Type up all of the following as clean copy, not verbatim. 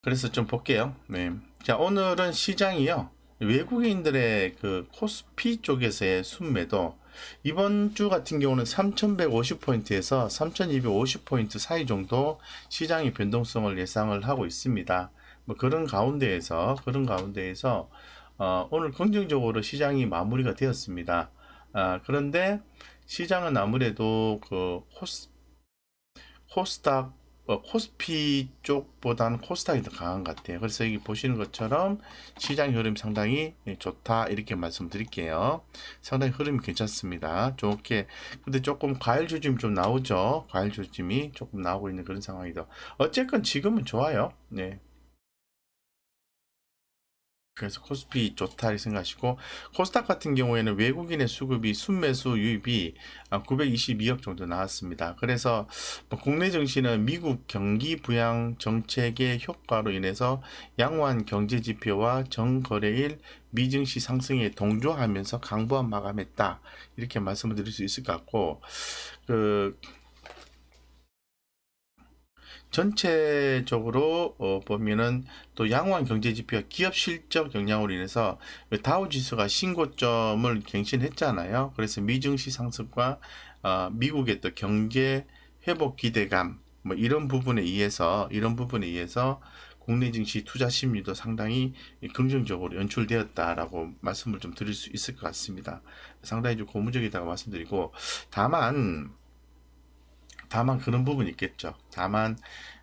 그래서 좀 볼게요. 네. 자, 오늘은 시장이요. 외국인들의 그 코스피 쪽에서의 순매도 이번 주 같은 경우는 3,150포인트에서 3,250포인트 사이 정도 시장의 변동성을 예상을 하고 있습니다. 뭐 그런 가운데에서 오늘 긍정적으로 시장이 마무리가 되었습니다. 그런데 시장은 아무래도 그 코스닥 코스피 쪽보다는 코스닥이 더 강한 것 같아요. 그래서 여기 보시는 것처럼 시장 흐름이 상당히 좋다 이렇게 말씀드릴게요. 상당히 흐름이 괜찮습니다. 좋게. 근데 조금 과열 조짐이 좀 나오죠. 과열 조짐이 조금 나오고 있는 그런 상황이다. 어쨌건 지금은 좋아요. 네. 그래서 코스피 좋다 이 생각하시고, 코스닥 같은 경우에는 외국인의 수급이 순매수 유입이 922억 정도 나왔습니다. 그래서 뭐 국내 증시는 미국 경기 부양 정책의 효과로 인해서 양호한 경제 지표와 정거래일 미증시 상승에 동조하면서 강보한 마감했다 이렇게 말씀을 드릴 수 있을 것 같고, 그 전체적으로 보면은 또 양호한 경제 지표와 기업 실적 영향으로 인해서 다우 지수가 신고점을 갱신했잖아요. 그래서 미증시 상승과 미국의 또 경제 회복 기대감 뭐 이런 부분에 의해서 국내 증시 투자 심리도 상당히 긍정적으로 연출되었다라고 말씀을 좀 드릴 수 있을 것 같습니다. 상당히 좀 고무적이다고 말씀드리고, 다만 그런 부분이 있겠죠. 다만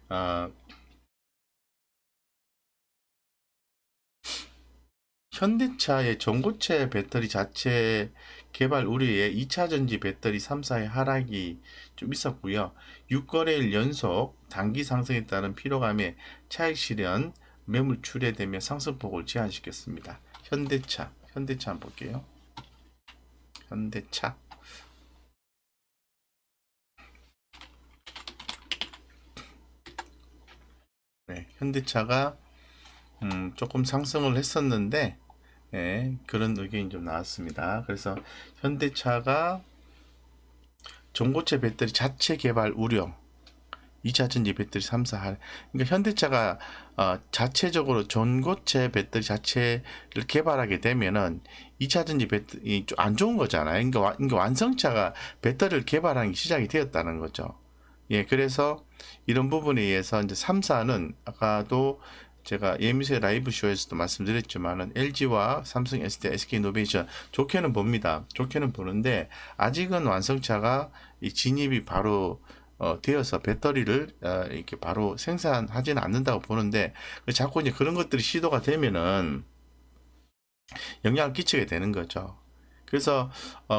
어, 현대차의 전고체 배터리 자체 개발 우려에 2차 전지 배터리 3사의 하락이 좀 있었고요. 6거래일 연속 단기 상승에 따른 피로감에 차익 실현 매물 출회되며 상승폭을 제한시켰습니다. 현대차 한번 볼게요. 현대차. 네, 현대차가 조금 상승을 했었는데, 예, 그런 의견이 좀 나왔습니다. 그래서 현대차가 전고체 배터리 자체 개발 우려, 2차 전지 배터리 3사 할. 그러니까 현대차가 자체적으로 전고체 배터리 자체를 개발하게 되면은 2차 전지 배터리 안 좋은 거잖아요. 그러니까 완성차가 배터리를 개발하는 게 시작이 되었다는 거죠. 예, 그래서 이런 부분에 의해서 이제 3사는 아까도 제가 예미세 라이브 쇼에서도 말씀드렸지만은 LG와 삼성, ST, SK이노베이션 좋게는 봅니다. 좋게는 보는데 아직은 완성차가 이 진입이 바로 되어서 배터리를 이렇게 바로 생산하지는 않는다고 보는데, 자꾸 이제 그런 것들이 시도가 되면은 영향을 끼치게 되는 거죠. 그래서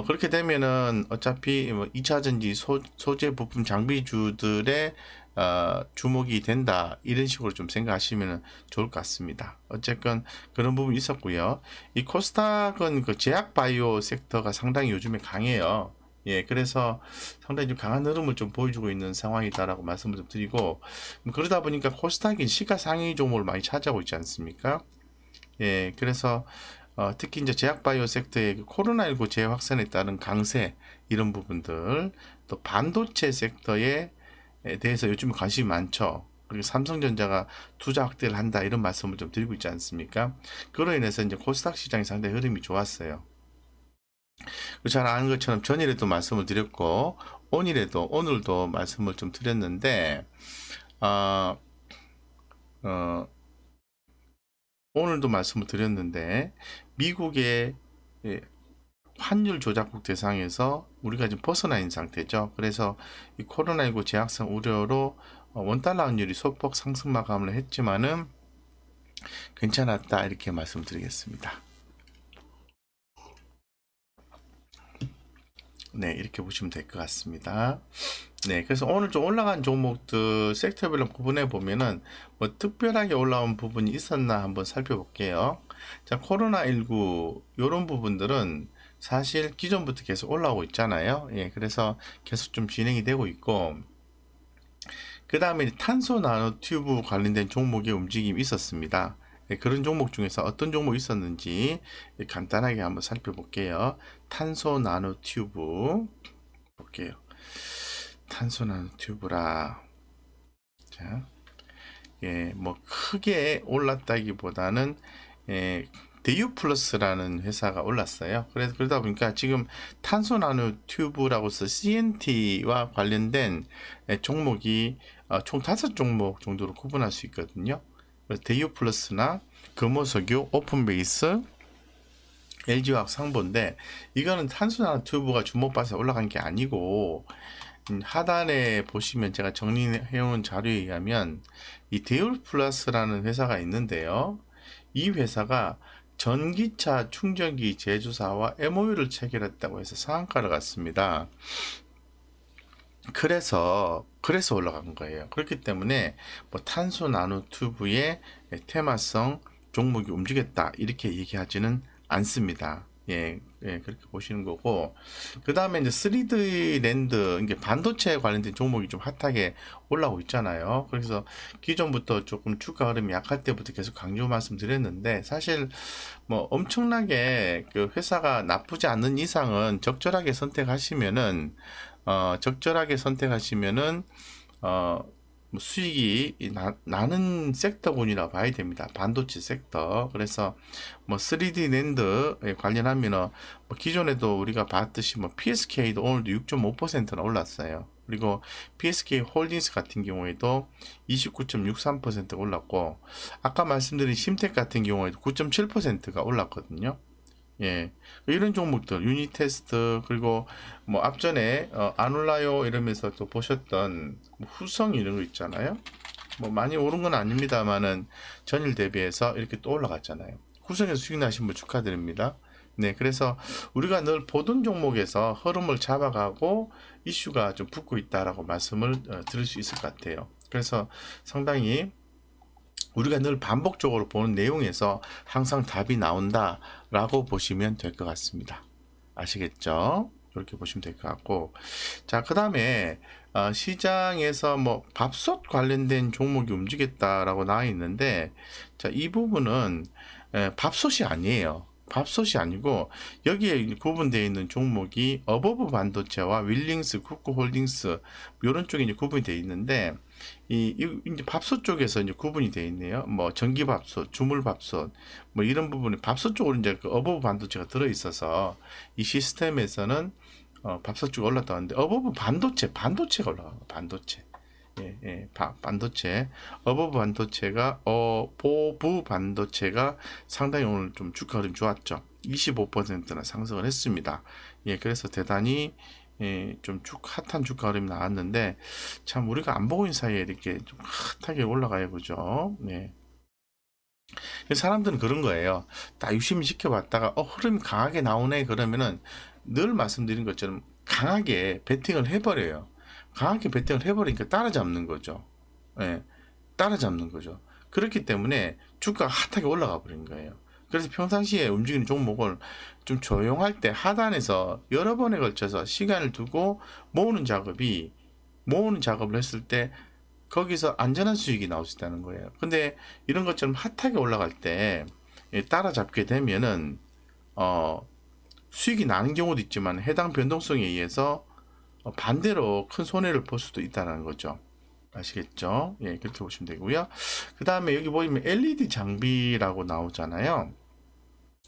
그렇게 되면은 어차피 뭐 2차 전지 소재 부품 장비주들의 주목이 된다 이런 식으로 좀 생각하시면 좋을 것 같습니다. 어쨌건 그런 부분이 있었고요. 이 코스닥은 그 제약 바이오 섹터가 상당히 요즘에 강해요. 예, 그래서 상당히 좀 강한 흐름을 좀 보여주고 있는 상황이다라고 말씀을 좀 드리고, 그러다 보니까 코스닥이 시가상위 종목을 많이 차지하고 있지 않습니까? 예, 그래서 특히 이제 제약바이오 섹터의 코로나19 재확산에 따른 강세 이런 부분들, 또 반도체 섹터에 대해서 요즘 관심이 많죠. 그리고 삼성전자가 투자 확대를 한다 이런 말씀을 좀 드리고 있지 않습니까? 그로 인해서 이제 코스닥 시장이 상당히 흐름이 좋았어요. 잘 아는 것처럼 전일에도 말씀을 드렸고 오늘도 말씀을 좀 드렸는데, 어, 어, 오늘도 말씀을 드렸는데 미국의 예, 환율 조작국 대상에서 우리가 지금 벗어나 있는 상태죠. 그래서 이 코로나19 재확산 우려로 원달러 환율이 소폭 상승 마감을 했지만은 괜찮았다 이렇게 말씀드리겠습니다. 네, 이렇게 보시면 될 것 같습니다. 네, 그래서 오늘 좀 올라간 종목들 섹터별로 구분해 보면은 뭐 특별하게 올라온 부분이 있었나 한번 살펴볼게요. 자, 코로나19 이런 부분들은 사실 기존부터 계속 올라오고 있잖아요. 예, 그래서 계속 좀 진행이 되고 있고, 그 다음에 탄소 나노 튜브 관련된 종목의 움직임이 있었습니다. 예, 그런 종목 중에서 어떤 종목이 있었는지 간단하게 한번 살펴볼게요. 탄소 나노 튜브 볼게요. 탄소 나노 튜브라. 자, 예, 뭐 크게 올랐다기보다는 예, 대유플러스라는 회사가 올랐어요. 그래서 그러다 보니까 지금 탄소 나노 튜브라고서 CNT와 관련된 종목이 총 5종목 정도로 구분할 수 있거든요. 대유플러스나 금호석유, 오픈베이스, LG화학 상보인데, 이거는 탄소 나노 튜브가 주목받아서 올라간 게 아니고, 하단에 보시면 제가 정리해 온 자료에 의하면 이 대유플러스라는 회사가 있는데요. 이 회사가 전기차 충전기 제조사와 MOU를 체결했다고 해서 상한가를 갔습니다. 그래서 올라간 거예요. 그렇기 때문에 뭐 탄소 나노 튜브의 테마성 종목이 움직였다 이렇게 얘기하지는 않습니다. 예, 그렇게 보시는 거고, 그 다음에 이제 3D 랜드, 이게 반도체 관련된 종목이 좀 핫하게 올라오고 있잖아요. 그래서 기존부터 조금 주가 흐름이 약할 때부터 계속 강조 말씀드렸는데, 사실 뭐 엄청나게 그 회사가 나쁘지 않는 이상은 적절하게 선택하시면은, 적절하게 선택하시면은, 뭐 수익이 나는 섹터군이라 봐야 됩니다. 반도체 섹터. 그래서 뭐 3D 랜드에 관련하면은 뭐 기존에도 우리가 봤듯이 뭐 PSK도 오늘도 6.5%나 올랐어요. 그리고 PSK 홀딩스 같은 경우에도 29.63%가 올랐고, 아까 말씀드린 심텍 같은 경우에도 9.7%가 올랐거든요. 예, 이런 종목들 유니테스트, 그리고 뭐 앞전에 안 올라요 이러면서 또 보셨던 뭐 후성 이런 거 있잖아요. 뭐 많이 오른 건 아닙니다만은 전일 대비해서 이렇게 또 올라갔잖아요. 후성에서 수익 나신 분 축하드립니다. 네, 그래서 우리가 늘 보던 종목에서 흐름을 잡아가고 이슈가 좀 붙고 있다라고 말씀을 드릴 수 있을 것 같아요. 그래서 상당히 우리가 늘 반복적으로 보는 내용에서 항상 답이 나온다 라고 보시면 될 것 같습니다. 아시겠죠? 이렇게 보시면 될 것 같고, 자, 그 다음에 시장에서 뭐 밥솥 관련된 종목이 움직였다라고 나와 있는데, 자, 이 부분은 밥솥이 아니에요. 밥솥이 아니고 여기에 구분되어 있는 종목이 어버브 반도체와 윌링스, 쿠쿠홀딩스 이런 쪽에 이제 구분이 되어 있는데, 이제 밥솥 쪽에서 이제 구분이 되어 있네요. 뭐 전기밥솥, 주물밥솥 뭐 이런 부분이 밥솥 쪽으로 이제 그 어버브 반도체가 들어 있어서 이 시스템에서는 밥솥 쪽이 올랐다는데, 어버브 반도체가 올라가요. 반도체. 반도체, 어버브 반도체가 상당히 오늘 좀 주가 흐름 좋았죠. 25%나 상승을 했습니다. 예, 그래서 대단히 좀 핫한 주가 흐름이 나왔는데, 참 우리가 안 보고 있는 사이에 이렇게 좀 핫하게 올라가요, 그죠? 네. 사람들은 그런 거예요. 딱 유심히 지켜봤다가 흐름이 강하게 나오네 그러면은 늘 말씀드린 것처럼 강하게 베팅을 해버려요. 강하게 베팅을 해버리니까 따라잡는 거죠. 예, 따라잡는 거죠. 그렇기 때문에 주가가 핫하게 올라가 버린 거예요. 그래서 평상시에 움직이는 종목을 좀 조용할 때 하단에서 여러 번에 걸쳐서 시간을 두고 모으는 작업을 했을 때 거기서 안전한 수익이 나올 수 있다는 거예요. 근데 이런 것처럼 핫하게 올라갈 때 따라잡게 되면은 수익이 나는 경우도 있지만 해당 변동성에 의해서 반대로 큰 손해를 볼 수도 있다는 거죠. 아시겠죠? 예, 그렇게 보시면 되고요. 그 다음에 여기 보시면 LED 장비라고 나오잖아요.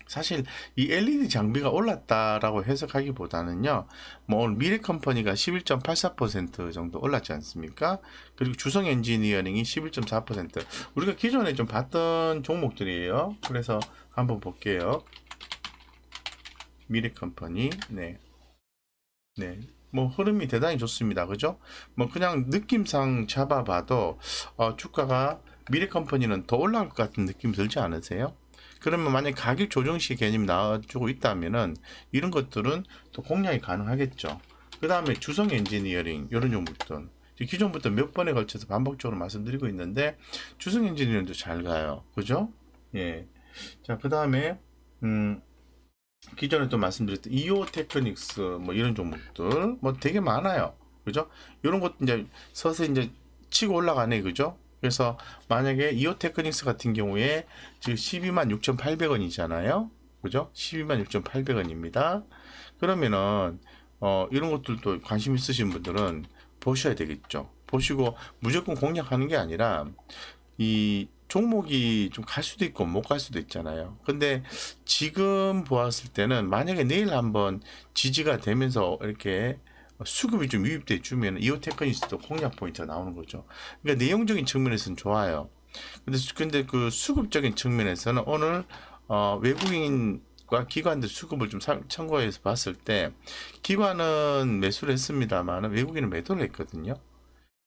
사실 이 LED 장비가 올랐다라고 해석하기보다는요, 뭐 오늘 미래컴퍼니가 11.84% 정도 올랐지 않습니까? 그리고 주성 엔지니어링이 11.4%. 우리가 기존에 좀 봤던 종목들이에요. 그래서 한번 볼게요. 미래컴퍼니, 네. 뭐 흐름이 대단히 좋습니다. 그죠? 뭐 그냥 느낌상 잡아봐도 주가가 미래컴퍼니는 더 올라갈 것 같은 느낌 들지 않으세요? 그러면 만약 가격 조정시 개념이 나와주고 있다면은 이런 것들은 또 공략이 가능하겠죠. 그 다음에 주성 엔지니어링 이런 종목들 기존부터 몇 번에 걸쳐서 반복적으로 말씀드리고 있는데 주성 엔지니어링도 잘 가요. 그죠? 예. 자, 그 다음에 기존에 또 말씀드렸던 이오 테크닉스 뭐 이런 종목들 뭐 되게 많아요. 그죠? 이런 것도 이제 서서히 이제 치고 올라가네. 그죠? 그래서 만약에 이오 테크닉스 같은 경우에 지금 126,800원이잖아요. 그죠? 126,800원입니다. 그러면은 이런 것들도 관심 있으신 분들은 보셔야 되겠죠. 보시고 무조건 공략하는 게 아니라 이 종목이 좀 갈 수도 있고 못 갈 수도 있잖아요. 근데 지금 보았을 때는 만약에 내일 한번 지지가 되면서 이렇게 수급이 좀 유입돼 주면 이오 테크니스도 공략 포인트가 나오는 거죠. 그러니까 내용적인 측면에서는 좋아요. 근데 그 수급적인 측면에서는 오늘 외국인과 기관들 수급을 좀 참고해서 봤을 때 기관은 매수를 했습니다만 외국인은 매도를 했거든요.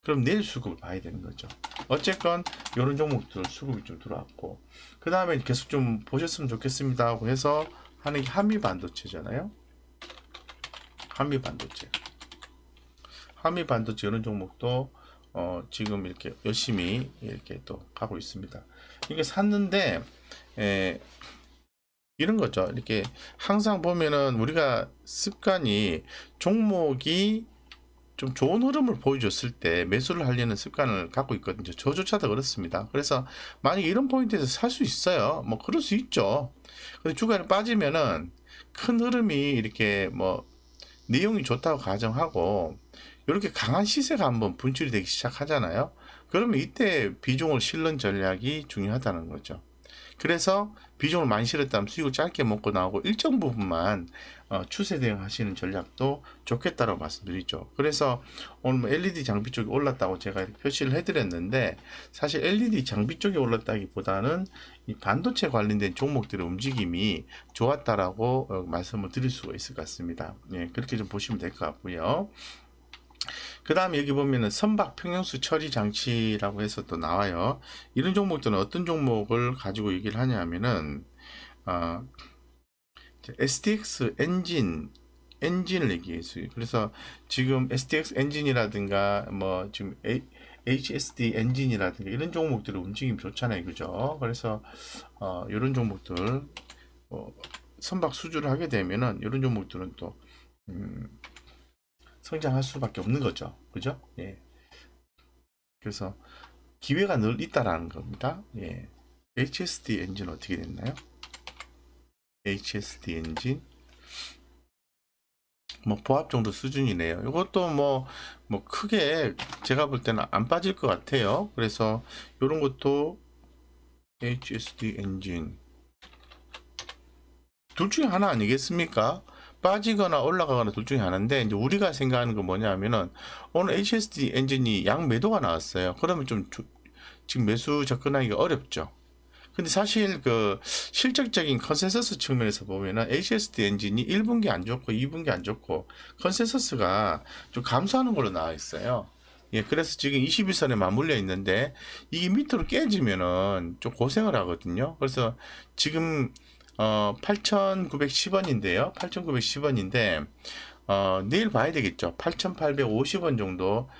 그럼 내일 수급을 봐야 되는 거죠. 어쨌건 이런 종목들 수급이 좀 들어왔고 그 다음에 계속 좀 보셨으면 좋겠습니다 하고 해서 하는 게 한미반도체잖아요. 한미반도체 이런 종목도 지금 이렇게 열심히 이렇게 또 가고 있습니다. 이게 샀는데 이런 거죠. 이렇게 항상 보면은 우리가 습관이 종목이 좀 좋은 흐름을 보여줬을 때 매수를 하려는 습관을 갖고 있거든요. 저조차도 그렇습니다. 그래서 만약에 이런 포인트에서 살 수 있어요. 뭐 그럴 수 있죠. 근데 주가에 빠지면은 큰 흐름이 이렇게 뭐 내용이 좋다고 가정하고 이렇게 강한 시세가 한번 분출이 되기 시작하잖아요. 그러면 이때 비중을 실는 전략이 중요하다는 거죠. 그래서 비중을 많이 실었다면 수익을 짧게 먹고 나오고 일정 부분만 추세 대응하시는 전략도 좋겠다라고 말씀드리죠. 그래서 오늘 뭐 LED 장비 쪽이 올랐다고 제가 이렇게 표시를 해드렸는데 사실 LED 장비 쪽이 올랐다기보다는 이 반도체 관련된 종목들의 움직임이 좋았다라고 말씀을 드릴 수가 있을 것 같습니다. 예, 그렇게 좀 보시면 될 것 같고요. 그 다음에 여기 보면은 선박 평형수 처리 장치라고 해서 또 나와요. 이런 종목들은 어떤 종목을 가지고 얘기를 하냐면은 STX 엔진을 얘기했어요. 그래서 지금 STX 엔진이라든가 뭐 지금 HSD 엔진이라든가 이런 종목들의 움직임이 좋잖아요, 그죠? 그래서 이런 종목들 선박 수주를 하게 되면은 이런 종목들은 또 성장할 수밖에 없는 거죠. 그죠? 예. 그래서 기회가 늘 있다라는 겁니다. 예. HSD 엔진 어떻게 됐나요? HSD 엔진 뭐 보합 정도 수준이네요. 이것도 뭐 크게 제가 볼 때는 안 빠질 것 같아요. 그래서 이런 것도 HSD 엔진 둘 중에 하나 아니겠습니까? 빠지거나 올라가거나 둘 중에 하나인데 이제 우리가 생각하는 건 뭐냐면은 오늘 HSD 엔진이 양매도가 나왔어요. 그러면 좀 지금 매수 접근하기가 어렵죠. 근데 사실 그 실적적인 컨센서스 측면에서 보면은 HSD 엔진이 1분기 안 좋고 2분기 안 좋고 컨센서스가 좀 감소하는 걸로 나와 있어요. 예, 그래서 지금 21선에 맞물려 있는데 이게 밑으로 깨지면은 좀 고생을 하거든요. 그래서 지금 8,910원인데요. 8,910원인데 내일 봐야 되겠죠. 8,850원 정도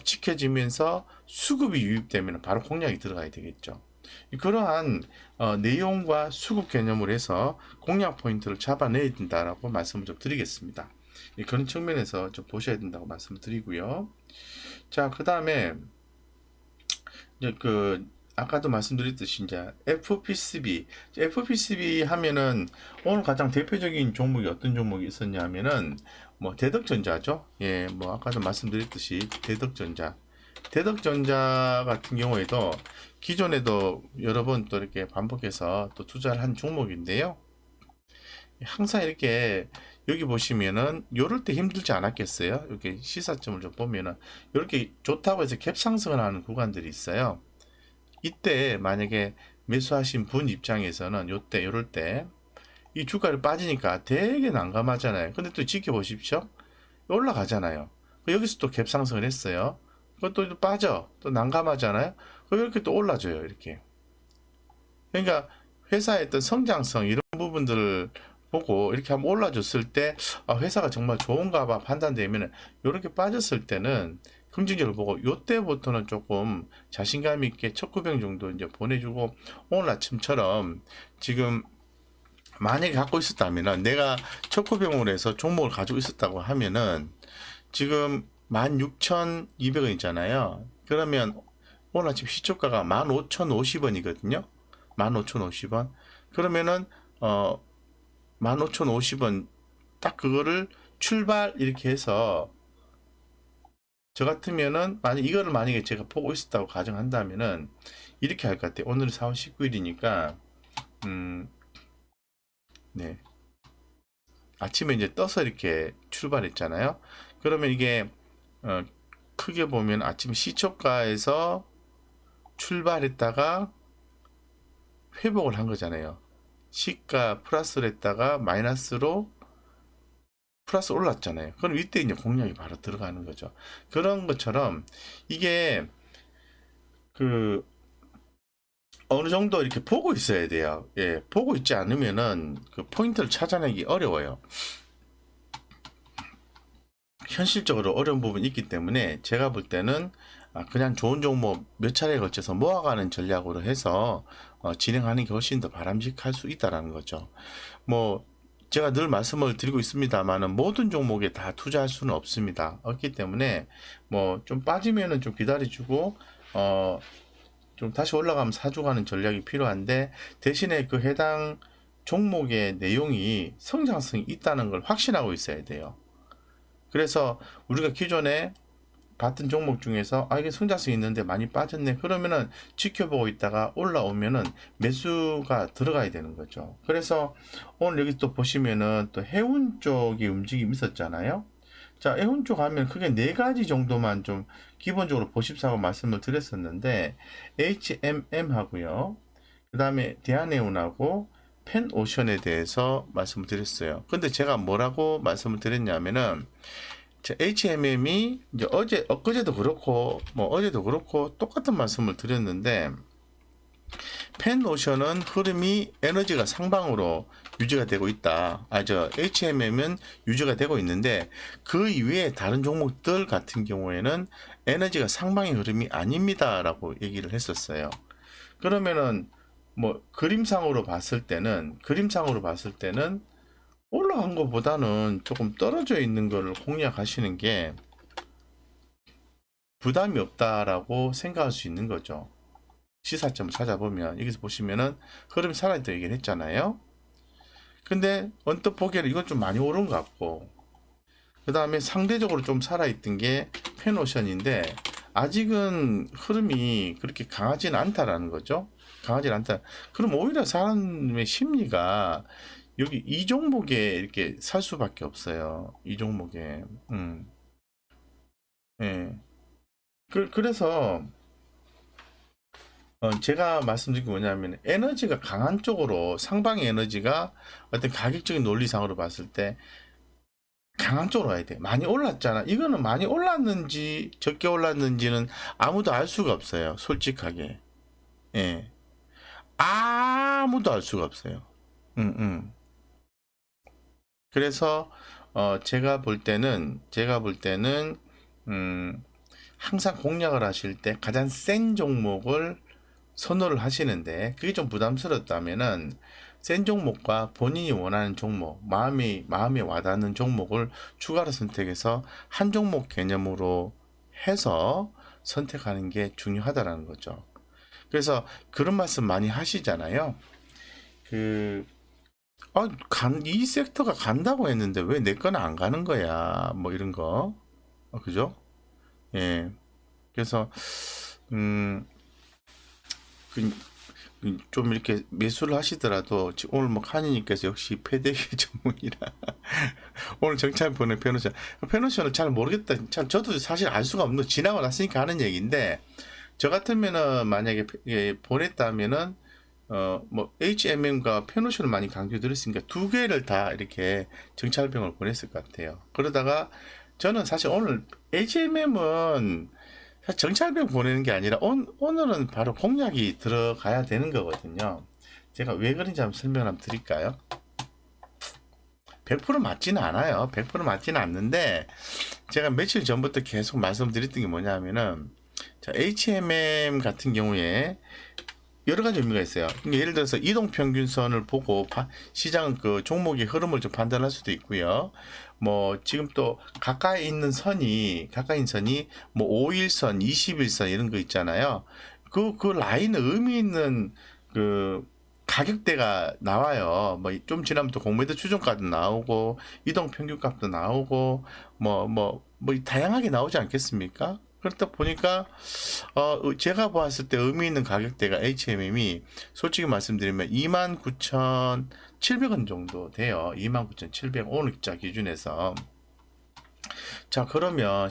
지켜지면서 수급이 유입되면 바로 공략이 들어가야 되겠죠. 그러한 내용과 수급 개념을 해서 공략 포인트를 잡아내야 된다라고 말씀을 좀 드리겠습니다. 그런 측면에서 좀 보셔야 된다고 말씀드리고요. 자, 그 다음에 그 아까도 말씀드렸듯이 이제 FPCB 하면은 오늘 가장 대표적인 종목이 어떤 종목이 있었냐면은 뭐 대덕전자죠. 예, 뭐 아까도 말씀드렸듯이 대덕전자 같은 경우에도 기존에도 여러 번 또 이렇게 반복해서 또 투자를 한 종목인데요. 항상 이렇게 여기 보시면은 요럴 때 힘들지 않았겠어요? 이렇게 시사점을 좀 보면은 이렇게 좋다고 해서 갭 상승을 하는 구간들이 있어요. 이때 만약에 매수하신 분 입장에서는 요때 요럴 때 이 주가를 빠지니까 되게 난감하잖아요. 근데 또 지켜보십시오. 올라가잖아요. 여기서 또 갭 상승을 했어요. 그것도 빠져. 또 난감하잖아요. 이렇게 또 올라줘요. 이렇게. 그러니까 회사의 어떤 성장성 이런 부분들을 보고 이렇게 한번 올라줬을 때 회사가 정말 좋은가 봐 판단되면 이렇게 빠졌을 때는 긍정적으로 보고 요때부터는 조금 자신감 있게 첫 구병 정도 이제 보내주고 오늘 아침처럼 지금 만약에 갖고 있었다면은 내가 첫 구병으로 해서 종목을 가지고 있었다고 하면은 지금 16,200원이잖아요. 그러면 오늘 아침 시초가가 15,050원이거든요. 15,050원. 그러면은 15,050원 딱 그거를 출발 이렇게 해서 저 같으면은 만약에 제가 보고 있었다고 가정한다면은 이렇게 할 것 같아요. 오늘은 4월 19일이니까 네. 아침에 이제 떠서 이렇게 출발했잖아요. 그러면 이게 어, 크게 보면 아침 시초가에서 출발했다가 회복을 한 거잖아요. 시가 플러스를 했다가 마이너스로 플러스 올랐잖아요. 그럼 이때 이제 공략이 바로 들어가는 거죠. 그런 것처럼 이게 그 어느 정도 이렇게 보고 있어야 돼요. 예, 보고 있지 않으면은 그 포인트를 찾아내기 어려워요. 현실적으로 어려운 부분이 있기 때문에 제가 볼 때는 그냥 좋은 종목 몇 차례에 걸쳐서 모아가는 전략으로 해서 진행하는 게 훨씬 더 바람직할 수 있다라는 거죠. 뭐 제가 늘 말씀을 드리고 있습니다만은 모든 종목에 다 투자할 수는 없습니다. 없기 때문에 뭐 좀 빠지면은 좀 기다려주고 좀 다시 올라가면 사주가는 전략이 필요한데 대신에 그 해당 종목의 내용이 성장성이 있다는 걸 확신하고 있어야 돼요. 그래서 우리가 기존에 봤던 종목 중에서 이게 성장성이 있는데 많이 빠졌네 그러면은 지켜보고 있다가 올라오면은 매수가 들어가야 되는 거죠. 그래서 오늘 여기 또 보시면은 또 해운 쪽이 움직임이 있었잖아요. 자, 해운 쪽 하면 크게 네 가지 정도만 좀 기본적으로 보십사고 말씀을 드렸었는데 HMM 하고요, 그 다음에 대한해운하고 펜오션에 대해서 말씀을 드렸어요. 근데 제가 뭐라고 말씀을 드렸냐면은 HMM이 이제 엊그제도 그렇고 뭐 어제도 그렇고 똑같은 말씀을 드렸는데 펜오션은 흐름이 에너지가 상방으로 유지가 되고 있다. HMM은 유지가 되고 있는데 그 이외에 다른 종목들 같은 경우에는 에너지가 상방의 흐름이 아닙니다라고 얘기를 했었어요. 그러면은 뭐 그림상으로 봤을 때는 올라간 것보다는 조금 떨어져 있는 거를 공략하시는 게 부담이 없다라고 생각할 수 있는 거죠. 시사점을 찾아보면 여기서 보시면은 흐름이 살아있다 얘기를 했잖아요. 근데 언뜻 보기에는 이건 좀 많이 오른 것 같고, 그 다음에 상대적으로 좀 살아있던 게 펜오션인데 아직은 흐름이 그렇게 강하지는 않다라는 거죠. 강하지 않다. 그럼 오히려 사람의 심리가 여기 이 종목에 이렇게 살 수밖에 없어요. 이 종목에. 예. 그래서 제가 말씀드린 게 뭐냐면 에너지가 강한 쪽으로 상방의 에너지가 어떤 가격적인 논리상으로 봤을 때 강한 쪽으로 가야 돼. 많이 올랐잖아. 이거는 많이 올랐는지 적게 올랐는지는 아무도 알 수가 없어요. 솔직하게. 예. 아무도 알 수가 없어요. 음, 음. 그래서 제가 볼 때는 항상 공략을 하실 때 가장 센 종목을 선호를 하시는데 그게 좀 부담스럽다면은 센 종목과 본인이 원하는 종목, 마음에 와닿는 종목을 추가로 선택해서 한 종목 개념으로 해서 선택하는 게 중요하다라는 거죠. 그래서 그런 말씀 많이 하시잖아요. 그 이 섹터가 간다고 했는데 왜 내 거는 안 가는 거야? 뭐 이런 거. 그죠? 예. 그래서, 음, 그, 좀 이렇게 매수를 하시더라도, 오늘 뭐 한이님께서 역시 패대기 전문이라. 오늘 정찰 보낸 페노션을 잘 모르겠다. 참, 저도 사실 알 수가 없는, 지나고 났으니까 하는 얘기인데, 저 같으면은 만약에 보냈다면은, 뭐, HMM과 페노션을 많이 강조드렸으니까 두 개를 다 이렇게 정찰병을 보냈을 것 같아요. 그러다가 저는 사실 오늘 HMM은 정찰병 보내는 게 아니라 오늘은 바로 공략이 들어가야 되는 거거든요. 제가 왜 그런지 한번 설명 한번 드릴까요? 100% 맞지는 않아요. 100% 맞지는 않는데 제가 며칠 전부터 계속 말씀드렸던 게 뭐냐면은 HMM 같은 경우에 여러 가지 의미가 있어요. 그러니까 예를 들어서 이동평균선을 보고 시장 그 종목의 흐름을 좀 판단할 수도 있고요. 뭐 지금 또 가까이 있는 선이 뭐 5일선, 20일선 이런 거 있잖아요. 그 라인에 의미 있는 그 가격대가 나와요. 뭐 좀 지나면 또 공매도 추정가도 나오고 이동 평균값도 나오고 뭐 다양하게 나오지 않겠습니까? 그렇다 보니까 제가 봤을 때 의미 있는 가격대가 HMM이 솔직히 말씀드리면 29,700원 정도 돼요. 29,700원 오늘자 기준에서. 자, 그러면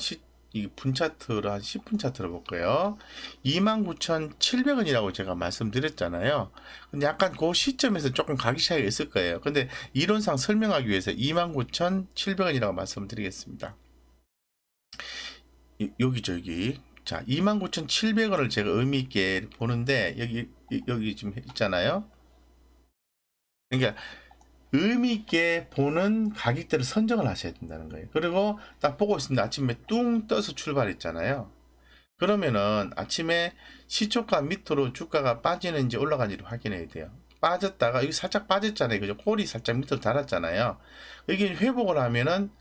이 분차트를 한 10분 차트를 볼까요? 29,700원이라고 제가 말씀드렸잖아요. 근데 약간 그 시점에서 조금 가격 차이가 있을 거예요. 근데 이론상 설명하기 위해서 29,700원이라고 말씀드리겠습니다. 여기죠, 여기. 자, 29,700원을 제가 의미 있게 보는데 여기 지금 있잖아요. 그러니까 의미 있게 보는 가격대를 선정을 하셔야 된다는 거예요. 그리고 딱 보고 있습니다. 아침에 뚱 떠서 출발했잖아요. 그러면은 아침에 시초가 밑으로 주가가 빠지는지 올라가는지 확인해야 돼요. 빠졌다가 여기 살짝 빠졌잖아요. 그죠? 콜이 살짝 밑으로 달았잖아요. 여기 회복을 하면은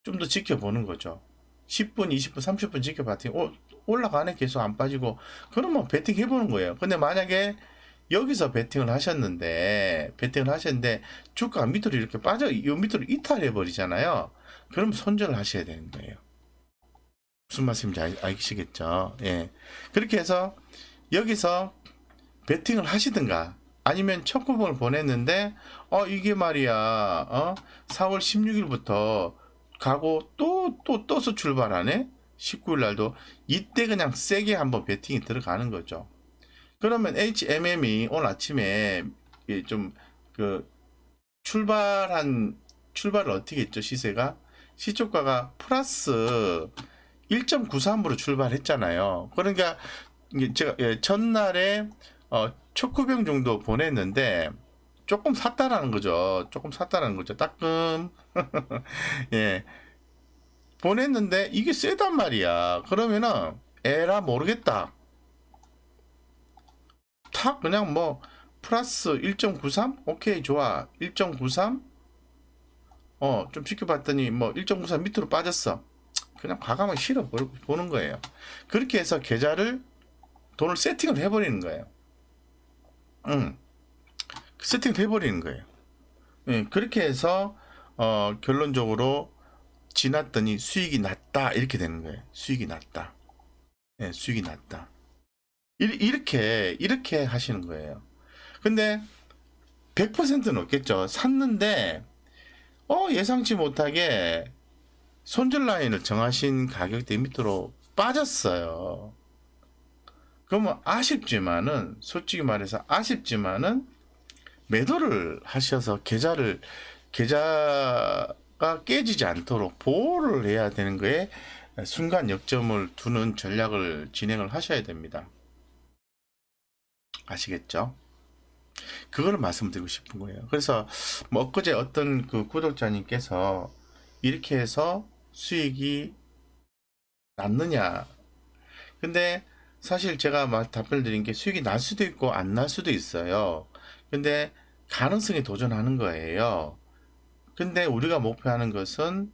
좀 더 지켜보는 거죠. 10분, 20분, 30분 지켜봤더니 올라가네, 계속 안 빠지고. 그러면 베팅 해보는 거예요. 근데 만약에 여기서 베팅을 하셨는데 주가가 밑으로 이렇게 빠져 이 밑으로 이탈해 버리잖아요. 그럼 손절을 하셔야 되는 거예요. 무슨 말씀인지 아시겠죠? 예. 그렇게 해서 여기서 베팅을 하시든가 아니면 첫 쿠폰을 보냈는데 이게 말이야 4월 16일부터 가고 또 떠서 출발하네. 19일 날도 이때 그냥 세게 한번 베팅이 들어가는 거죠. 그러면 HMM이 오늘 아침에 좀 그 출발을 어떻게 했죠? 시세가 시초가가 플러스 1.93으로 출발했잖아요. 그러니까 제가 전날에 초코병 정도 보냈는데 조금 샀다라는 거죠. 따끔 예, 보냈는데 이게 세단 말이야. 그러면은 에라 모르겠다. 탁 그냥 뭐 플러스 1.93? 오케이 좋아. 1.93? 좀 지켜봤더니 뭐 1.93 밑으로 빠졌어. 그냥 과감하게 실어 보는 거예요. 그렇게 해서 돈을 세팅을 해버리는 거예요. 세팅을 해버리는 거예요. 예, 그렇게 해서 결론적으로 지났더니 수익이 낮다 이렇게 되는 거예요. 수익이 낮다. 예, 수익이 낮다. 이렇게 하시는 거예요. 근데 100%는 없겠죠. 샀는데 예상치 못하게 손절 라인을 정하신 가격대 밑으로 빠졌어요. 그러면 아쉽지만은 솔직히 말해서 매도를 하셔서 계좌가 깨지지 않도록 보호를 해야 되는 거에 순간 역점을 두는 전략을 진행을 하셔야 됩니다. 아시겠죠? 그거를 말씀드리고 싶은 거예요. 그래서 뭐 엊그제 어떤 그 구독자님께서 이렇게 해서 수익이 났느냐. 근데 사실 제가 답변을 드린 게 수익이 날 수도 있고 안 날 수도 있어요. 근데 가능성에 도전하는 거예요. 근데 우리가 목표하는 것은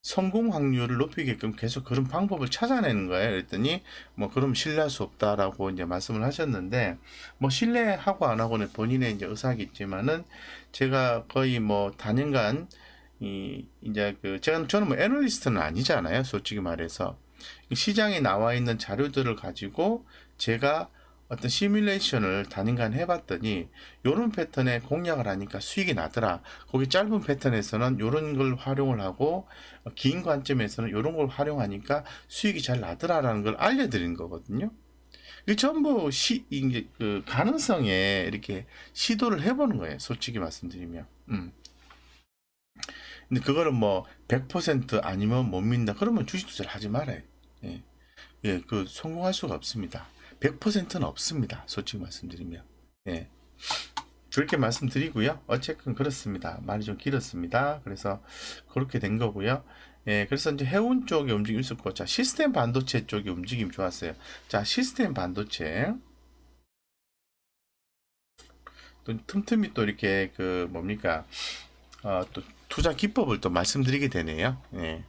성공 확률을 높이게끔 계속 그런 방법을 찾아내는 거예요. 그랬더니 뭐 그럼 신뢰할 수 없다라고 이제 말씀을 하셨는데 뭐 신뢰하고 안 하고는 본인의 이제 의사겠지만은 제가 거의 뭐 단연간 이제 저는 뭐 애널리스트는 아니잖아요. 솔직히 말해서 시장에 나와 있는 자료들을 가지고 제가 어떤 시뮬레이션을 단연간 해봤더니 요런 패턴에 공략을 하니까 수익이 나더라. 거기 짧은 패턴에서는 요런 걸 활용을 하고 긴 관점에서는 요런 걸 활용하니까 수익이 잘 나더라라는 걸 알려드린 거거든요. 이 전부 이제 그 가능성에 이렇게 시도를 해보는 거예요. 솔직히 말씀드리면. 근데 그거를 뭐 100% 아니면 못 믿는다. 그러면 주식 투자를 하지 말아요. 예. 예, 성공할 수가 없습니다. 100%는 없습니다. 솔직히 말씀드리면. 예. 그렇게 말씀드리고요. 어쨌든 그렇습니다. 말이 좀 길었습니다. 그래서 그렇게 된 거고요. 예, 그래서 이제 해운 쪽에 움직임 있었고, 자, 시스템 반도체 쪽에 움직임 좋았어요. 자, 시스템 반도체. 또 틈틈이 또 이렇게 뭡니까? 또 투자 기법을 또 말씀드리게 되네요. 예.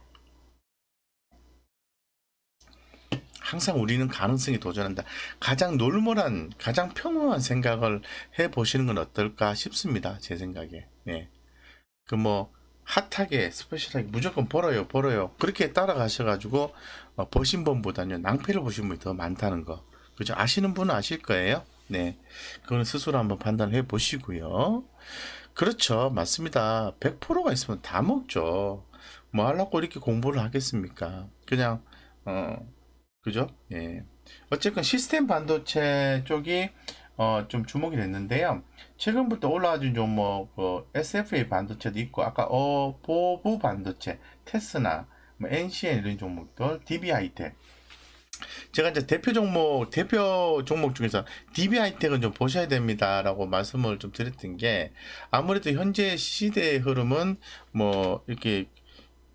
항상 우리는 가능성에 도전한다. 가장 놀멀한, 가장 평범한 생각을 해 보시는 건 어떨까 싶습니다. 제 생각에. 예. 그 뭐 핫하게 스페셜하게 무조건 벌어요 벌어요 그렇게 따라가셔가지고 버신 분보다는 낭패를 보신 분이 더 많다는 거, 그죠? 아시는 분은 아실 거예요. 네, 그건 스스로 한번 판단해 보시고요. 그렇죠, 맞습니다. 100%가 있으면 다 먹죠. 뭐 하려고 이렇게 공부를 하겠습니까? 그냥 그죠? 예. 어쨌건 시스템 반도체 쪽이 좀 주목이 됐는데요. 최근부터 올라와준 종목, SFA 반도체도 있고, 아까 보부 반도체, 테스나, 뭐 NCN 이런 종목들, DB하이텍. 제가 이제 대표 종목 중에서 DB하이텍은 좀 보셔야 됩니다라고 말씀을 좀 드렸던 게, 아무래도 현재 시대의 흐름은 뭐 이렇게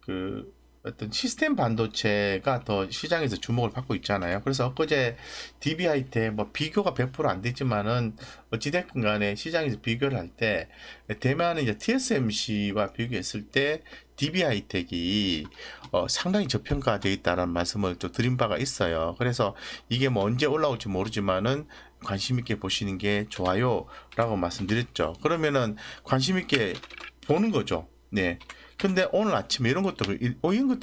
그 어떤 시스템 반도체가 더 시장에서 주목을 받고 있잖아요. 그래서 엊그제 DB하이텍 뭐 비교가 100%안 되지만은 어찌됐건 간에 시장에서 비교를 할 때 대만은 이제 TSMC와 비교했을 때 DB하이텍이 상당히 저평가되어 있다는 말씀을 좀 드린 바가 있어요. 그래서 이게 뭐 언제 올라올지 모르지만은 관심 있게 보시는 게 좋아요라고 말씀드렸죠. 그러면은 관심 있게 보는 거죠. 네. 근데 오늘 아침에 이런 것도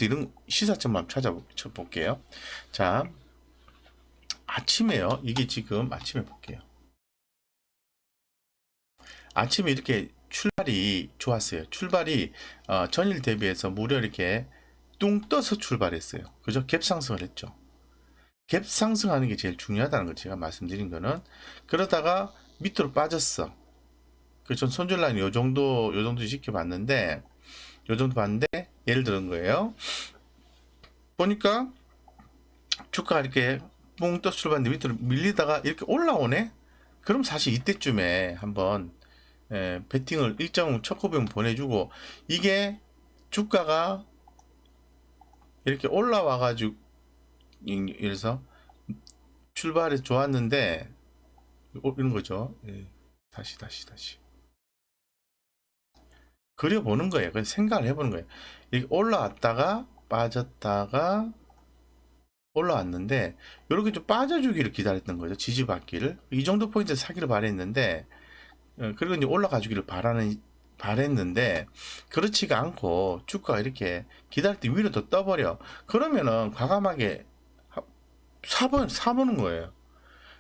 이런 시사점만 한번 찾아볼게요. 자, 아침에요. 이게 지금 아침에 볼게요. 아침에 이렇게 출발이 좋았어요. 출발이 전일 대비해서 무려 이렇게 뚱 떠서 출발했어요. 그죠? 갭 상승을 했죠. 갭 상승하는 게 제일 중요하다는 걸 제가 말씀드린 거는, 그러다가 밑으로 빠졌어. 전 손절 라인 요 정도 지켜봤는데, 요 정도 봤는데 예를 들은 거예요. 보니까 주가가 이렇게 뿡 떠서 출발했는데 밑으로 밀리다가 이렇게 올라오네. 그럼 사실 이때쯤에 한번 베팅을 일정 첫900 보내주고, 이게 주가가 이렇게 올라와 가지고 이래서 출발이 좋았는데 이런 거죠. 예. 다시 그려보는 거예요. 그래서 생각을 해보는 거예요. 이렇게 올라왔다가 빠졌다가 올라왔는데 이렇게 좀 빠져주기를 기다렸던 거죠. 지지받기를. 이 정도 포인트 사기를 바랬는데, 그리고 이제 올라가주기를 바랬는데 그렇지가 않고 주가가 이렇게 기다릴 때 위로 더 떠버려. 그러면은 과감하게 사보는 거예요.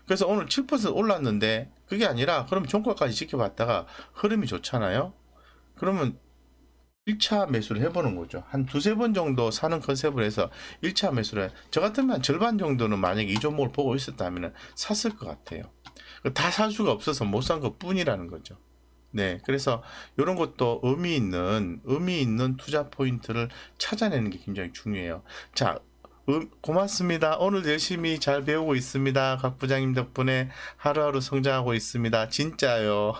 그래서 오늘 7% 올랐는데 그게 아니라, 그럼 종가까지 지켜봤다가 흐름이 좋잖아요. 그러면 1차 매수를 해보는 거죠. 한 두세 번 정도 사는 컨셉을 해서 1차 매수를 저 같으면 절반 정도는 만약에 이 종목을 보고 있었다면 샀을 것 같아요. 다 살 수가 없어서 못 산 것 뿐이라는 거죠. 네, 그래서 이런 것도 의미 있는 투자 포인트를 찾아내는 게 굉장히 중요해요. 자, 고맙습니다. 오늘 열심히 잘 배우고 있습니다. 각 부장님 덕분에 하루하루 성장하고 있습니다. 진짜요.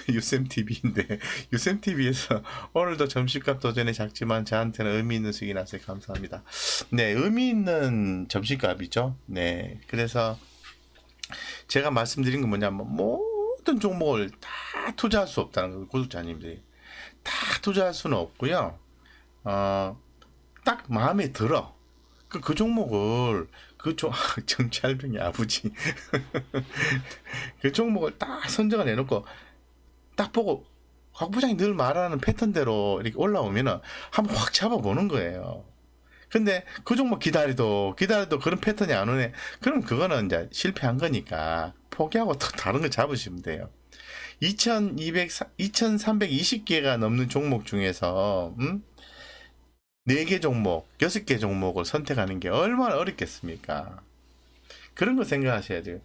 유쌤TV인데, 유쌤TV에서 오늘도 점심값 도전에 작지만 저한테는 의미 있는 수익이 나서 감사합니다. 네, 의미 있는 점심값이죠. 네, 그래서 제가 말씀드린 건 뭐냐면, 모든 종목을 다 투자할 수 없다는 거예요. 구독자님들이. 다 투자할 수는 없고요. 딱 마음에 들어. 그 종목을, 정찰병의 아버지. 그 종목을 딱 선정을 해놓고, 딱 보고, 곽 부장이 늘 말하는 패턴대로 이렇게 올라오면은 한번 확 잡아보는 거예요. 근데 그 종목 기다려도 그런 패턴이 안 오네. 그럼 그거는 이제 실패한 거니까 포기하고 또 다른 거 잡으시면 돼요. 2320개가 넘는 종목 중에서, 4개 종목, 6개 종목을 선택하는 게 얼마나 어렵겠습니까? 그런 거 생각하셔야 돼요.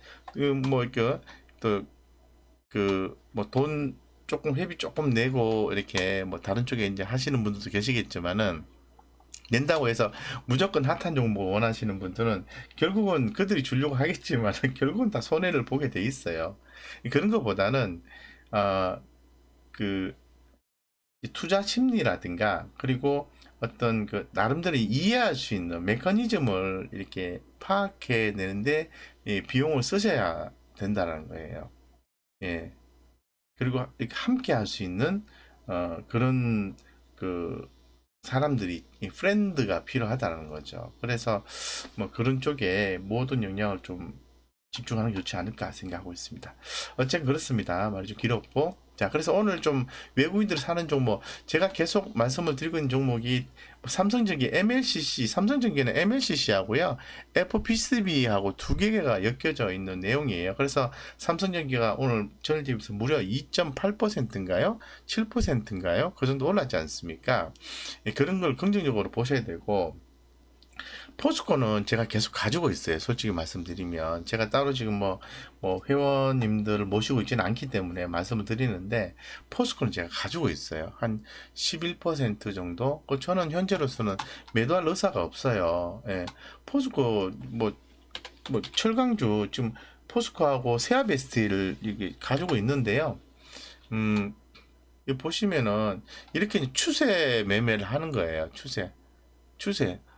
돈 조금 회비 조금 내고 이렇게 뭐 다른 쪽에 이제 하시는 분들도 계시겠지만은, 낸다고 해서 무조건 핫한 종목 원하시는 분들은 결국은 그들이 주려고 하겠지만 결국은 다 손해를 보게 돼 있어요. 그런 것보다는 그 투자 심리라든가, 그리고 어떤 그 나름대로 이해할 수 있는 메커니즘을 이렇게 파악해 내는데 비용을 쓰셔야 된다는 거예요. 예. 그리고 이렇게 함께 할 수 있는 그런 그 사람들이 이 프렌드가 필요하다는 거죠. 그래서 뭐 그런 쪽에 모든 영향을 좀 집중하는 게 좋지 않을까 생각하고 있습니다. 어쨌든 그렇습니다. 말이 좀 길었고. 자, 그래서 오늘 좀 외국인들 사는 종목, 제가 계속 말씀을 드리고 있는 종목이 삼성전기 MLCC, 삼성전기는 MLCC하고요, FPCB하고 두 개가 엮여져 있는 내용이에요. 그래서 삼성전기가 오늘 전일집에서 무려 2.8%인가요? 7%인가요? 그 정도 올랐지 않습니까? 예, 그런 걸 긍정적으로 보셔야 되고, 포스코는 제가 계속 가지고 있어요. 솔직히 말씀드리면. 제가 따로 지금 뭐 회원님들을 모시고 있지는 않기 때문에 말씀을 드리는데, 포스코는 제가 가지고 있어요. 한 11% 정도? 저는 현재로서는 매도할 의사가 없어요. 예. 포스코, 철강주, 지금 포스코하고 세아베스트를 이렇게 가지고 있는데요. 여기 보시면은, 이렇게 추세 매매를 하는 거예요. 추세.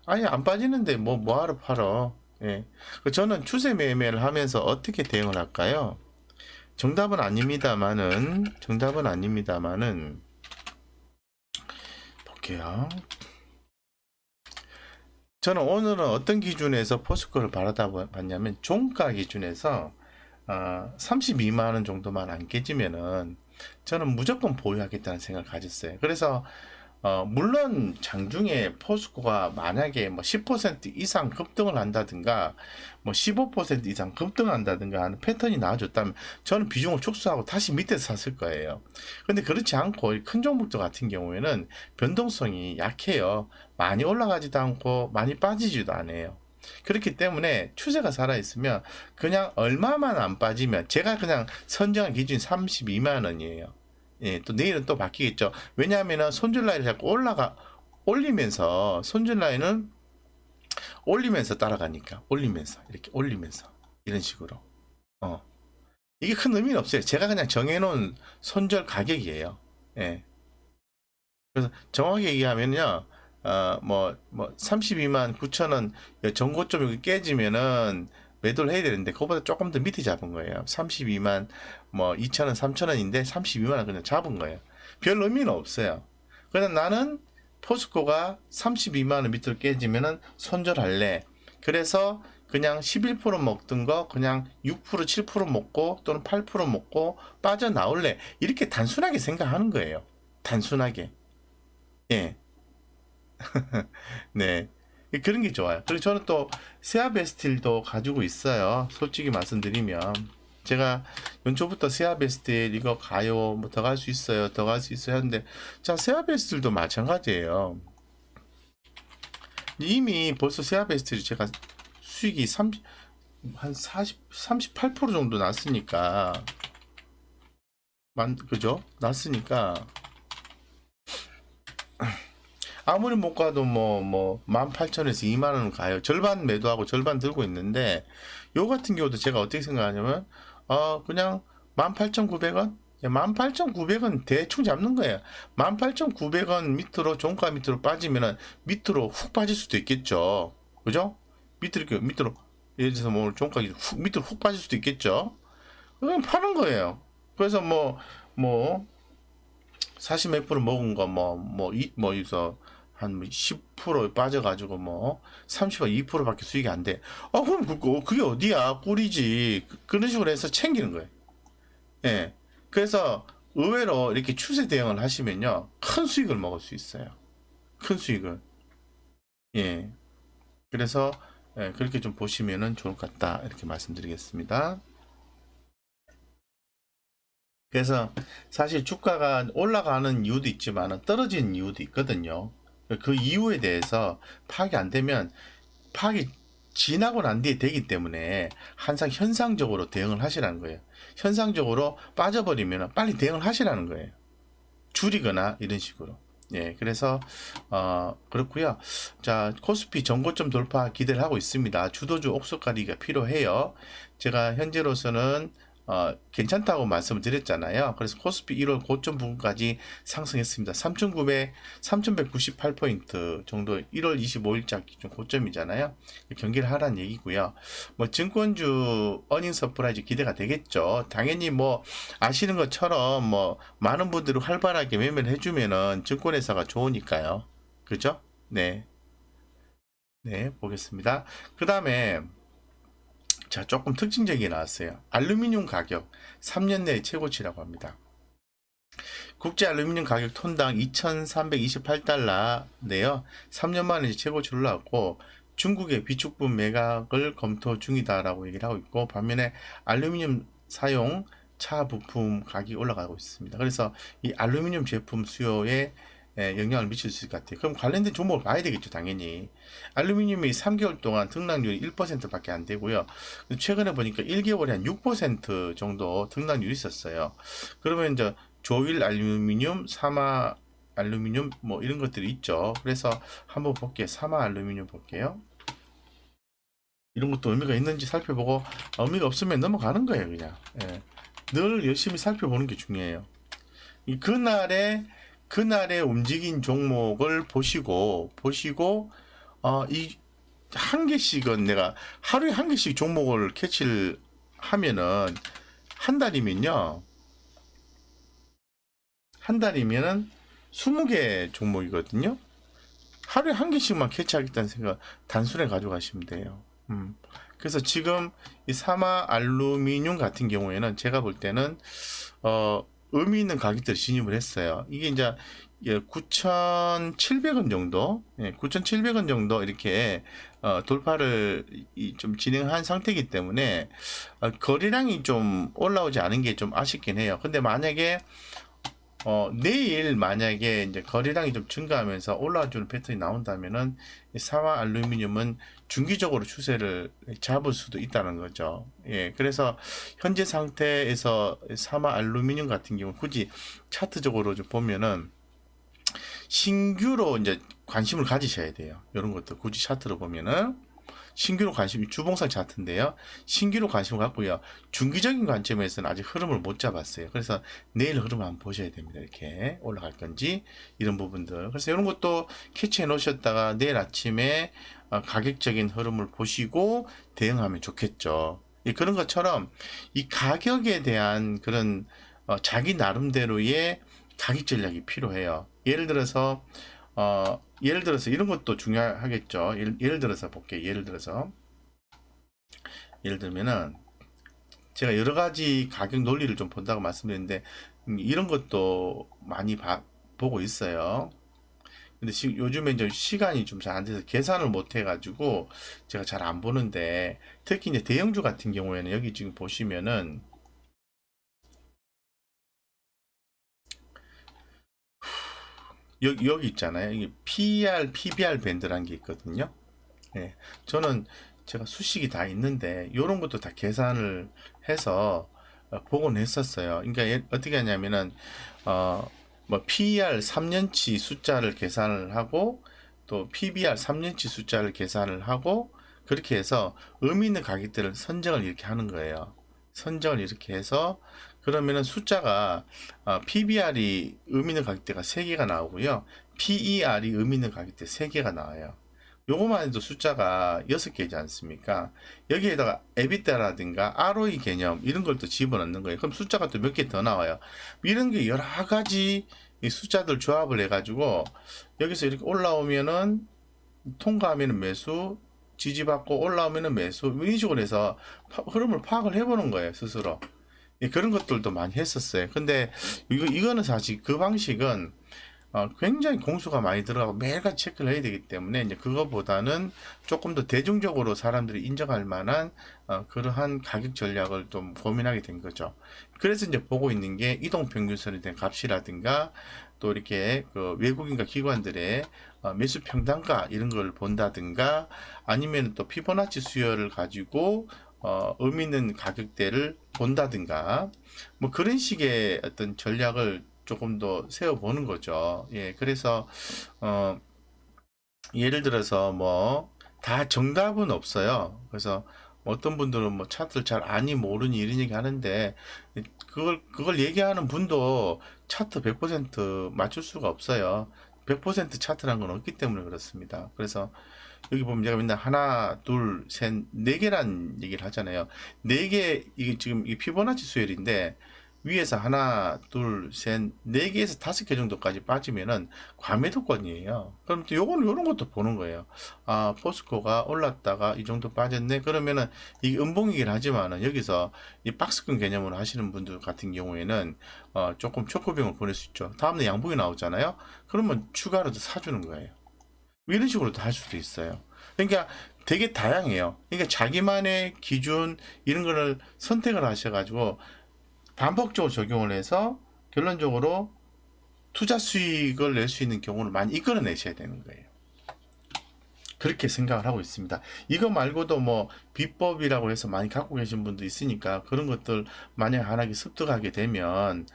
아니, 안 빠지는데 뭐하러 팔어. 예. 저는 추세 매매를 하면서 어떻게 대응을 할까요? 정답은 아닙니다만은, 볼게요. 저는 오늘은 어떤 기준에서 포스코를 받아봤냐면, 종가 기준에서, 32만 원 정도만 안 깨지면은, 저는 무조건 보유하겠다는 생각을 가졌어요. 그래서 물론 장중에 포스코가 만약에 뭐 10% 이상 급등을 한다든가 뭐 15% 이상 급등을 한다든가 하는 패턴이 나와줬다면 저는 비중을 축소하고 다시 밑에서 샀을 거예요. 근데 그렇지 않고 큰 종목들 같은 경우에는 변동성이 약해요. 많이 올라가지도 않고 많이 빠지지도 않아요. 그렇기 때문에 추세가 살아있으면 그냥 얼마만 안 빠지면, 제가 그냥 선정한 기준이 32만 원이에요. 예, 또 내일은 또 바뀌겠죠. 왜냐하면 손절 라인을 자꾸 올리면서 손절 라인은 올리면서 따라가니까, 이렇게 올리면서 이런 식으로. 이게 큰 의미는 없어요. 제가 그냥 정해놓은 손절 가격이에요. 예. 그래서 정확히 얘기하면요, 32만 9천 원 전고점이 깨지면은 매도를 해야 되는데, 그거보다 조금 더 밑에 잡은 거예요. 32만 2천 원, 3천 원인데 32만 원 그냥 잡은 거예요. 별 의미는 없어요. 그냥 나는 포스코가 32만 원 밑으로 깨지면은 손절할래. 그래서 그냥 11% 먹던 거 그냥 6%, 7% 먹고 또는 8% 먹고 빠져나올래. 이렇게 단순하게 생각하는 거예요. 단순하게. 예. 네. 그런 게 좋아요. 그리고 저는 또 세아베스틸도 가지고 있어요. 솔직히 말씀드리면. 제가 연초부터 세아베스틸 이거 가요, 뭐 더 갈 수 있어요, 더 갈 수 있어요 하는데, 자, 세아베스틸도 마찬가지예요. 이미 벌써 세아베스틸이 제가 수익이 한 38% 정도 났으니까, 그죠? 났으니까, 아무리 못 가도 18,000원에서 2만원 가요. 절반 매도하고 절반 들고 있는데, 요 같은 경우도 제가 어떻게 생각하냐면, 그냥 18,900원? 18,900원 대충 잡는 거예요. 18,900원 밑으로, 종가 밑으로 빠지면은 밑으로 훅 빠질 수도 있겠죠. 그죠? 밑으로, 예를 들어서 뭐 종가 밑으로 훅 빠질 수도 있겠죠. 그냥 파는 거예요. 그래서 40 몇 프로 먹은 거, 여기서 한 10% 빠져가지고 30, 2%밖에 수익이 안 돼. 그럼 그게 어디야? 꿀이지. 그런 식으로 해서 챙기는 거예요. 예. 그래서 의외로 이렇게 추세 대응을 하시면요, 큰 수익을 먹을 수 있어요. 큰 수익을. 예. 그래서 그렇게 좀 보시면은 좋을 것 같다. 이렇게 말씀드리겠습니다. 그래서 사실 주가가 올라가는 이유도 있지만 떨어지는 이유도 있거든요. 그 이유에 대해서 파악이 안 되면, 파악이 지나고 난 뒤에 되기 때문에 항상 현상적으로 대응을 하시라는 거예요. 현상적으로 빠져버리면 빨리 대응을 하시라는 거예요. 줄이거나 이런 식으로. 예, 그래서 그렇고요. 자, 코스피 전고점 돌파 기대를 하고 있습니다. 주도주 옥석가리가 필요해요. 제가 현재로서는 괜찮다고 말씀을 드렸잖아요. 그래서 코스피 1월 고점 부분까지 상승했습니다. 3,198포인트 정도 1월 25일자 기준 고점이잖아요. 경기를 하라는 얘기고요. 증권주 어닝 서프라이즈 기대가 되겠죠. 당연히 아시는 것처럼 많은 분들이 활발하게 매매를 해주면은 증권회사가 좋으니까요. 그죠? 네. 네, 보겠습니다. 그 다음에 자, 조금 특징적인 게 나왔어요. 알루미늄 가격 3년 내에 최고치라고 합니다. 국제 알루미늄 가격 톤당 2,328달러인데요. 3년 만에 최고치로 올라왔고 중국의 비축분 매각을 검토 중이다라고 얘기를 하고 있고, 반면에 알루미늄 사용 차 부품 가격이 올라가고 있습니다. 그래서 이 알루미늄 제품 수요에 영향을 미칠 수 있을 것 같아요. 그럼 관련된 종목을 봐야 되겠죠, 당연히. 알루미늄이 3개월 동안 등락률이 1%밖에 안 되고요. 최근에 보니까 1개월에 한 6% 정도 등락률이 있었어요. 그러면 이제 조일 알루미늄, 사마 알루미늄 뭐 이런 것들이 있죠. 그래서 한번 볼게요. 사마 알루미늄 볼게요. 이런 것도 의미가 있는지 살펴보고 의미가 없으면 넘어가는 거예요, 그냥. 예. 늘 열심히 살펴보는 게 중요해요. 그날에 움직인 종목을 보시고 이 한 개씩은 내가 하루에 한 개씩 종목을 캐치를 하면은 한 달이면요. 한 달이면은 20개 종목이거든요. 하루에 한 개씩만 캐치하겠다는 생각 단순히 가져가시면 돼요. 그래서 지금 이 사마 알루미늄 같은 경우에는 제가 볼 때는 의미 있는 가격대를 진입을 했어요. 이게 이제 9,700원 정도, 9,700원 정도 이렇게 돌파를 좀 진행한 상태이기 때문에 거래량이 좀 올라오지 않은 게 좀 아쉽긴 해요. 근데 만약에 내일 만약에 이제 거래량이 좀 증가하면서 올라와주는 패턴이 나온다면은 이 사마 알루미늄은 중기적으로 추세를 잡을 수도 있다는 거죠. 예, 그래서 현재 상태에서 사마 알루미늄 같은 경우 굳이 차트적으로 좀 보면은 신규로 이제 관심을 가지셔야 돼요. 이런 것도 굳이 차트로 보면은 신규로 관심, 주봉상 차트인데요. 신규로 관심을 갖고요. 중기적인 관점에서는 아직 흐름을 못 잡았어요. 그래서 내일 흐름 한번 보셔야 됩니다. 이렇게 올라갈 건지 이런 부분들. 그래서 이런 것도 캐치해 놓으셨다가 내일 아침에 가격적인 흐름을 보시고 대응하면 좋겠죠. 그런 것처럼 이 가격에 대한 그런 자기 나름대로의 가격 전략이 필요해요. 예를 들어서 이런 것도 중요하겠죠. 예를 들어서 볼게요. 예를 들면은 제가 여러 가지 가격 논리를 좀 본다고 말씀드렸는데 이런 것도 많이 보고 있어요. 근데 요즘에 이제 시간이 좀 잘 안 돼서 계산을 못 해가지고 제가 잘 안 보는데, 특히 이제 대형주 같은 경우에는 여기 지금 보시면은 여기 있잖아요. 이게 PER, PBR 밴드라는 게 있거든요. 예, 저는 제가 수식이 다 있는데 이런 것도 다 계산을 해서 보곤 했었어요. 그러니까 어떻게 하냐면은 뭐 PER 3년치 숫자를 계산을 하고 또 PBR 3년치 숫자를 계산을 하고 그렇게 해서 의미 있는 가격대를 선정을 이렇게 하는 거예요. 선정을 이렇게 해서 그러면은 숫자가 PBR이 의미 있는 가격대가 3개가 나오고요. PER이 의미 있는 가격대 3개가 나와요. 요거만 해도 숫자가 6개지 않습니까? 여기에다가 에비타라든가 ROE 개념 이런 걸 또 집어넣는 거예요. 그럼 숫자가 또 몇 개 더 나와요. 이런 게 여러 가지 이 숫자들 조합을 해가지고 여기서 이렇게 올라오면은 통과하면은 매수, 지지받고 올라오면은 매수, 이런 식으로 해서 흐름을 파악을 해보는 거예요, 스스로. 그런 것들도 많이 했었어요. 근데 이거는 사실 그 방식은 굉장히 공수가 많이 들어가고 매일같이 체크를 해야 되기 때문에 이제 그거보다는 조금 더 대중적으로 사람들이 인정할 만한 그러한 가격 전략을 좀 고민하게 된 거죠. 그래서 이제 보고 있는 게 이동평균선에 대한 값이라든가 또 이렇게 그 외국인과 기관들의 매수 평단가 이런 걸 본다든가 아니면 또 피보나치 수요를 가지고 의미 있는 가격대를 본다든가 뭐 그런 식의 어떤 전략을 조금 더 세워보는 거죠. 예, 그래서 예를 들어서 뭐 다 정답은 없어요. 그래서 어떤 분들은 뭐 차트를 잘 아니 모르니 이런 얘기 하는데 그걸 얘기하는 분도 차트 100% 맞출 수가 없어요. 100% 차트라는 건 없기 때문에 그렇습니다. 그래서 여기 보면 제가 맨날 하나, 둘, 셋, 네 개란 얘기를 하잖아요. 네 개, 이게 지금 이 피보나치 수열인데 위에서 하나, 둘, 셋, 네 개에서 다섯 개 정도까지 빠지면은 과매도권이에요. 그럼 또 요런 것도 보는 거예요. 아, 포스코가 올랐다가 이 정도 빠졌네. 그러면은 이게 음봉이긴 하지만은 여기서 이 박스권 개념으로 하시는 분들 같은 경우에는 조금 초코병을 보낼 수 있죠. 다음날 양봉이 나오잖아요. 그러면 추가로 더 사주는 거예요. 이런 식으로도 할 수도 있어요. 그러니까 되게 다양해요. 그러니까 자기만의 기준 이런 거를 선택을 하셔가지고 반복적으로 적용을 해서 결론적으로 투자 수익을 낼 수 있는 경우를 많이 이끌어내셔야 되는 거예요. 그렇게 생각을 하고 있습니다. 이거 말고도 뭐 비법이라고 해서 많이 갖고 계신 분도 있으니까 그런 것들 만약 하나씩 습득하게 되면은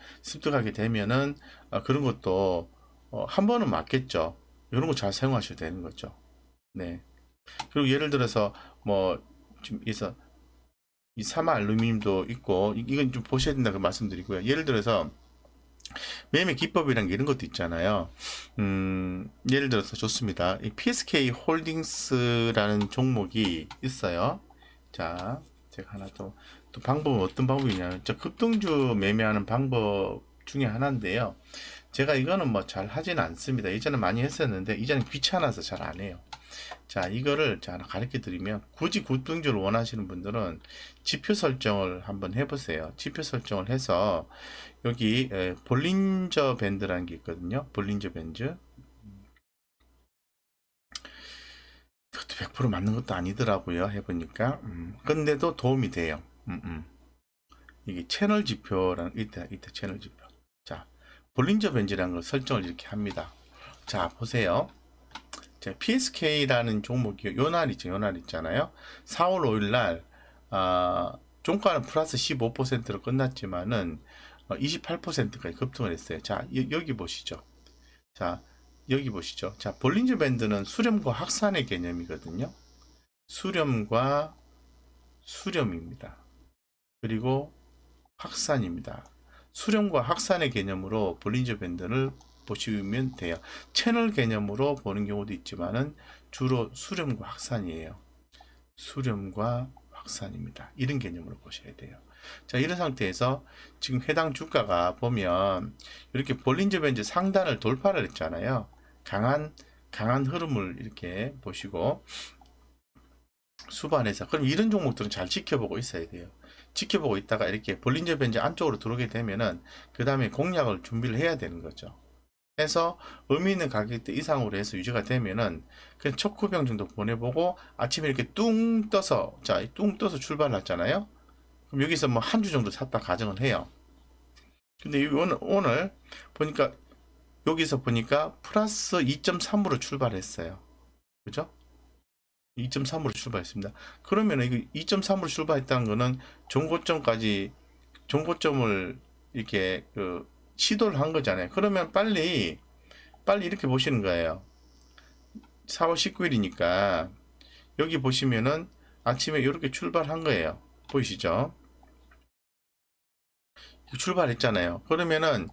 그런 것도 한 번은 맞겠죠. 이런 거 잘 사용하셔야 되는 거죠. 네. 그리고 예를 들어서 뭐 지금 이 사마 알루미늄도 있고 이건 좀 보셔야 된다고 말씀드리고요. 예를 들어서 매매 기법이란 게 이런 것도 있잖아요. 예를 들어서 좋습니다. 이 PSK 홀딩스라는 종목이 있어요. 자, 제가 하나 또 방법은 어떤 방법이냐. 저 급등주 매매하는 방법 중에 하나인데요. 제가 이거는 뭐 잘 하지는 않습니다. 예전에 많이 했었는데 이제는 귀찮아서 잘 안 해요. 자, 이거를 자, 가르쳐 드리면 굳이 급등주를 원하시는 분들은 지표 설정을 한번 해보세요. 지표 설정을 해서 여기 볼린저 밴드라는 게 있거든요. 볼린저 밴드. 그것도 100% 맞는 것도 아니더라고요. 해보니까. 근데도 도움이 돼요. 이게 채널 지표라는 이때 채널 지표. 자, 볼린저 밴드라는 걸 설정을 이렇게 합니다. 자, 보세요. PSK라는 종목이 요날 있잖아요. 4월 5일 날 종가는 플러스 15%로 끝났지만은 28%까지 급등을 했어요. 자, 여기 보시죠. 자, 여기 보시죠. 자, 볼린저 밴드는 수렴과 확산의 개념이거든요. 수렴과 수렴입니다. 그리고 확산입니다. 수렴과 확산의 개념으로 볼린저 밴드를 보시면 돼요. 채널 개념으로 보는 경우도 있지만은 주로 수렴과 확산이에요. 수렴과 확산입니다. 이런 개념으로 보셔야 돼요. 자, 이런 상태에서 지금 해당 주가가 보면 이렇게 볼린저 밴드 상단을 돌파를 했잖아요. 강한 흐름을 이렇게 보시고 수반에서 그럼 이런 종목들은 잘 지켜보고 있어야 돼요. 지켜보고 있다가 이렇게 볼린저 밴드 안쪽으로 들어오게 되면은 그 다음에 공략을 준비를 해야 되는 거죠. 해서 의미 있는 가격대 이상으로 해서 유지가 되면은 그냥 첫 구병 정도 보내보고 아침에 이렇게 뚱 떠서 뚱 떠서 출발했잖아요. 그럼 여기서 뭐 한 주 정도 샀다 가정을 해요. 근데 오늘 보니까 여기서 보니까 플러스 2.3으로 출발했어요. 그죠? 2.3으로 출발했습니다. 그러면 이거 2.3으로 출발했다는 거는 종고점을 이렇게 시도를 한 거잖아요. 그러면 빨리 이렇게 보시는 거예요. 4월 19일이니까 여기 보시면은 아침에 이렇게 출발한 거예요. 보이시죠? 출발했잖아요. 그러면은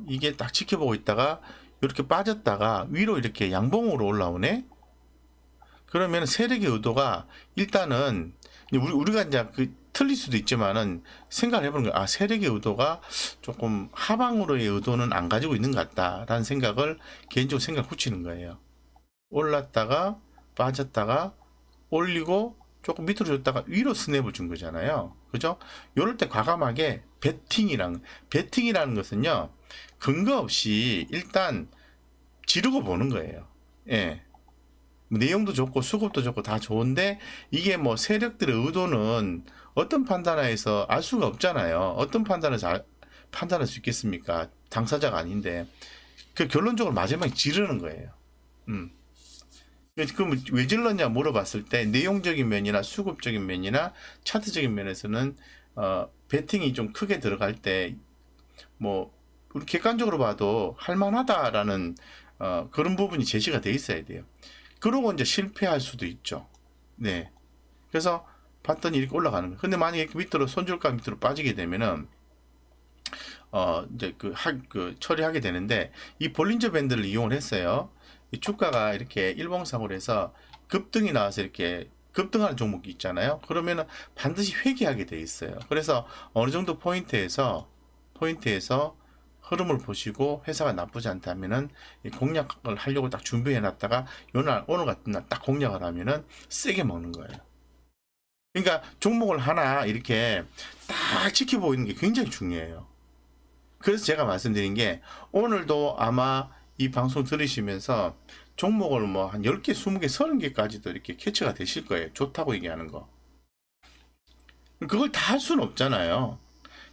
이게 딱 지켜보고 있다가 이렇게 빠졌다가 위로 이렇게 양봉으로 올라오네. 그러면 세력의 의도가 일단은 우리가 이제 틀릴 수도 있지만은 생각을 해보는 거야. 아, 세력의 의도가 조금 하방으로의 의도는 안 가지고 있는 것 같다라는 생각을 개인적으로 생각을 붙이는 거예요. 올랐다가 빠졌다가 올리고 조금 밑으로 줬다가 위로 스냅을 준 거잖아요. 그죠? 이럴 때 과감하게 베팅이라는 것은요, 근거 없이 일단 지르고 보는 거예요. 예. 내용도 좋고 수급도 좋고 다 좋은데 이게 뭐 세력들의 의도는 어떤 판단하에서 알 수가 없잖아요. 어떤 판단을 판단할 수 있겠습니까? 당사자가 아닌데 그 결론적으로 마지막에 지르는 거예요. 그럼 왜 질렀냐 물어봤을 때 내용적인 면이나 수급적인 면이나 차트적인 면에서는 베팅이 좀 크게 들어갈 때 뭐 우리 객관적으로 봐도 할만하다라는 그런 부분이 제시가 돼 있어야 돼요. 그러고 이제 실패할 수도 있죠. 네. 그래서 봤더니 이렇게 올라가는 거예요. 근데 만약에 밑으로 손절가 밑으로 빠지게 되면은 이제 처리하게 되는데 이 볼린저 밴드를 이용을 했어요. 이 주가가 이렇게 일봉상으로 해서 급등이 나와서 이렇게 급등하는 종목이 있잖아요. 그러면은 반드시 회귀하게 돼 있어요. 그래서 어느 정도 포인트에서 포인트에서 흐름을 보시고 회사가 나쁘지 않다면은 이 공략을 하려고 딱 준비해 놨다가 오늘 같은 날 딱 공략을 하면은 세게 먹는 거예요. 그러니까 종목을 하나 이렇게 딱 지켜보고 있는 게 굉장히 중요해요. 그래서 제가 말씀드린 게 오늘도 아마 이 방송 들으시면서 종목을 뭐 한 10개, 20개, 30개까지도 이렇게 캐치가 되실 거예요. 좋다고 얘기하는 거. 그걸 다 할 수는 없잖아요.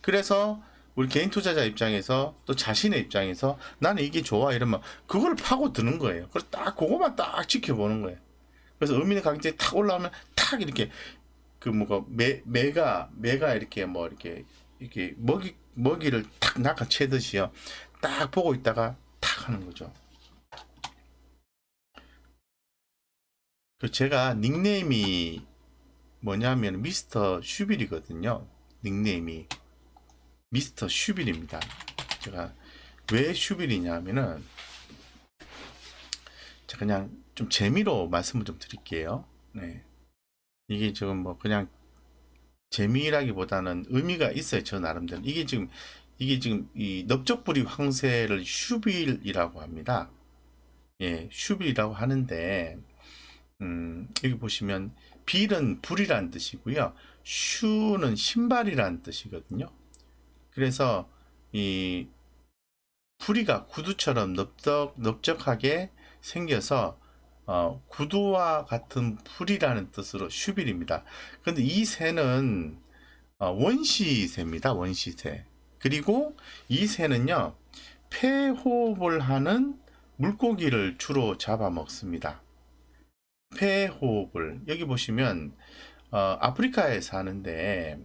그래서 우리 개인 투자자 입장에서 또 자신의 입장에서 나는 이게 좋아 이러면 그걸 파고 드는 거예요. 그래서 딱 그거만 딱 지켜보는 거예요. 그래서 의미는 강제에 탁 올라오면 탁 이렇게 그 뭐가 매가 이렇게 뭐 이렇게 먹이를 탁 낚아채듯이요. 딱 보고 있다가 탁 하는 거죠. 그 제가 닉네임이 뭐냐면 미스터 슈빌이거든요. 닉네임이 미스터 슈빌입니다. 제가 왜 슈빌이냐면은 제가 그냥 좀 재미로 말씀을 좀 드릴게요. 네. 이게 지금 뭐 그냥 재미라기보다는 의미가 있어요. 저 나름대로. 이게 지금 이 넓적부리 황새를 슈빌이라고 합니다. 예, 슈빌이라고 하는데 여기 보시면 빌은 불이라는 뜻이고요. 슈는 신발이라는 뜻이거든요. 그래서 이 부리가 구두처럼 넓적하게 생겨서 구두와 같은 풀이라는 뜻으로 슈빌입니다. 그런데 이 새는 원시새입니다. 원시새. 그리고 이 새는요, 폐호흡을 하는 물고기를 주로 잡아먹습니다. 폐호흡을. 여기 보시면 아프리카에 사는데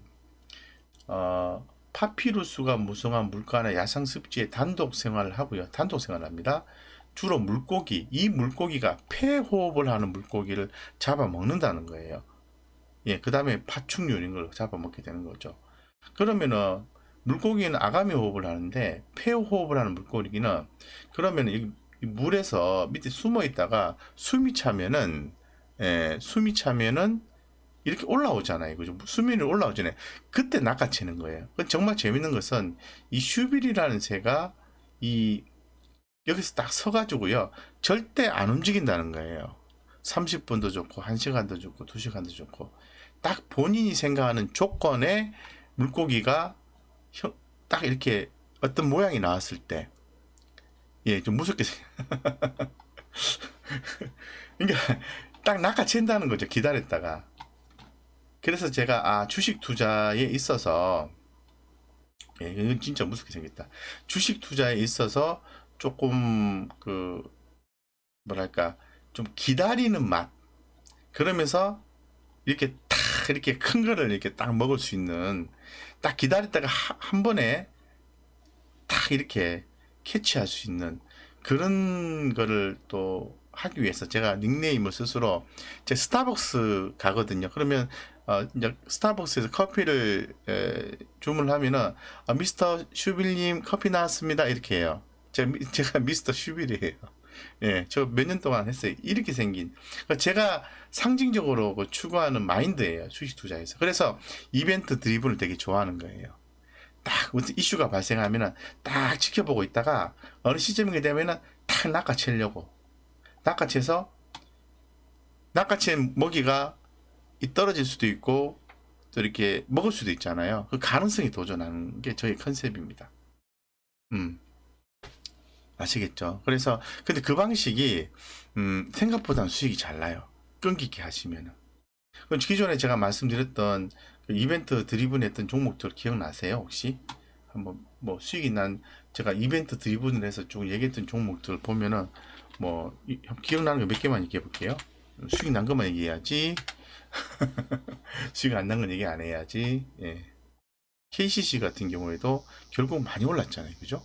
파피루스가 무성한 물가나 야상 습지에 단독 생활을 하고요. 단독 생활합니다. 주로 물고기, 이 물고기가 폐호흡을 하는 물고기를 잡아먹는다는 거예요. 예, 그 다음에 파충류 이런 걸 잡아먹게 되는 거죠. 그러면은 물고기는 아가미 호흡을 하는데 폐호흡을 하는 물고기는 그러면 이 물에서 밑에 숨어 있다가 숨이 차면은 이렇게 올라오잖아요. 그죠? 수면이 올라오잖아요. 그때 낚아채는 거예요. 정말 재밌는 것은 이 슈빌이라는 새가 여기서 딱 서가지고요. 절대 안 움직인다는 거예요. 30분도 좋고, 1시간도 좋고, 2시간도 좋고. 딱 본인이 생각하는 조건의 물고기가 딱 이렇게 어떤 모양이 나왔을 때, 예, 좀 무섭게 그러니까 딱 낚아챈다는 거죠. 기다렸다가. 그래서 제가 주식 투자에 있어서 이건 진짜 무섭게 생겼다. 주식 투자에 있어서 조금 뭐랄까 좀 기다리는 맛. 그러면서 이렇게 탁 이렇게 큰 거를 이렇게 딱 먹을 수 있는 딱 기다렸다가 한 번에 딱 이렇게 캐치할 수 있는 그런 거를 또 하기 위해서 제가 닉네임을 스스로 제 스타벅스 가거든요. 그러면 이제 스타벅스에서 커피를 주문하면은 미스터 슈빌님 커피 나왔습니다 이렇게 해요. 제가 미스터 슈빌이에요. 예, 저 몇 년 동안 했어요. 이렇게 생긴. 제가 상징적으로 추구하는 마인드예요. 주식 투자에서. 그래서 이벤트 드리블을 되게 좋아하는 거예요. 딱 무슨 이슈가 발생하면은 딱 지켜보고 있다가 어느 시점이 되면은 탁 낚아채려고. 낚아채서 낚아챈 먹이가 떨어질 수도 있고 또 이렇게 먹을 수도 있잖아요. 그 가능성이 도전하는 게 저희 컨셉입니다. 아시겠죠? 그래서 근데 그 방식이 생각보다는 수익이 잘 나요. 끈기 있게 하시면은. 기존에 제가 말씀드렸던 그 이벤트 드리븐했던 종목들 기억나세요? 혹시? 한번 뭐 수익이 난 제가 이벤트 드리븐을 해서 쭉 얘기했던 종목들 보면은 뭐 기억나는 거 몇 개만 얘기해 볼게요. 수익 난 것만 얘기해야지. 수익 안 난 건 얘기 안 해야지. 예. KCC 같은 경우에도 결국 많이 올랐잖아요. 그죠?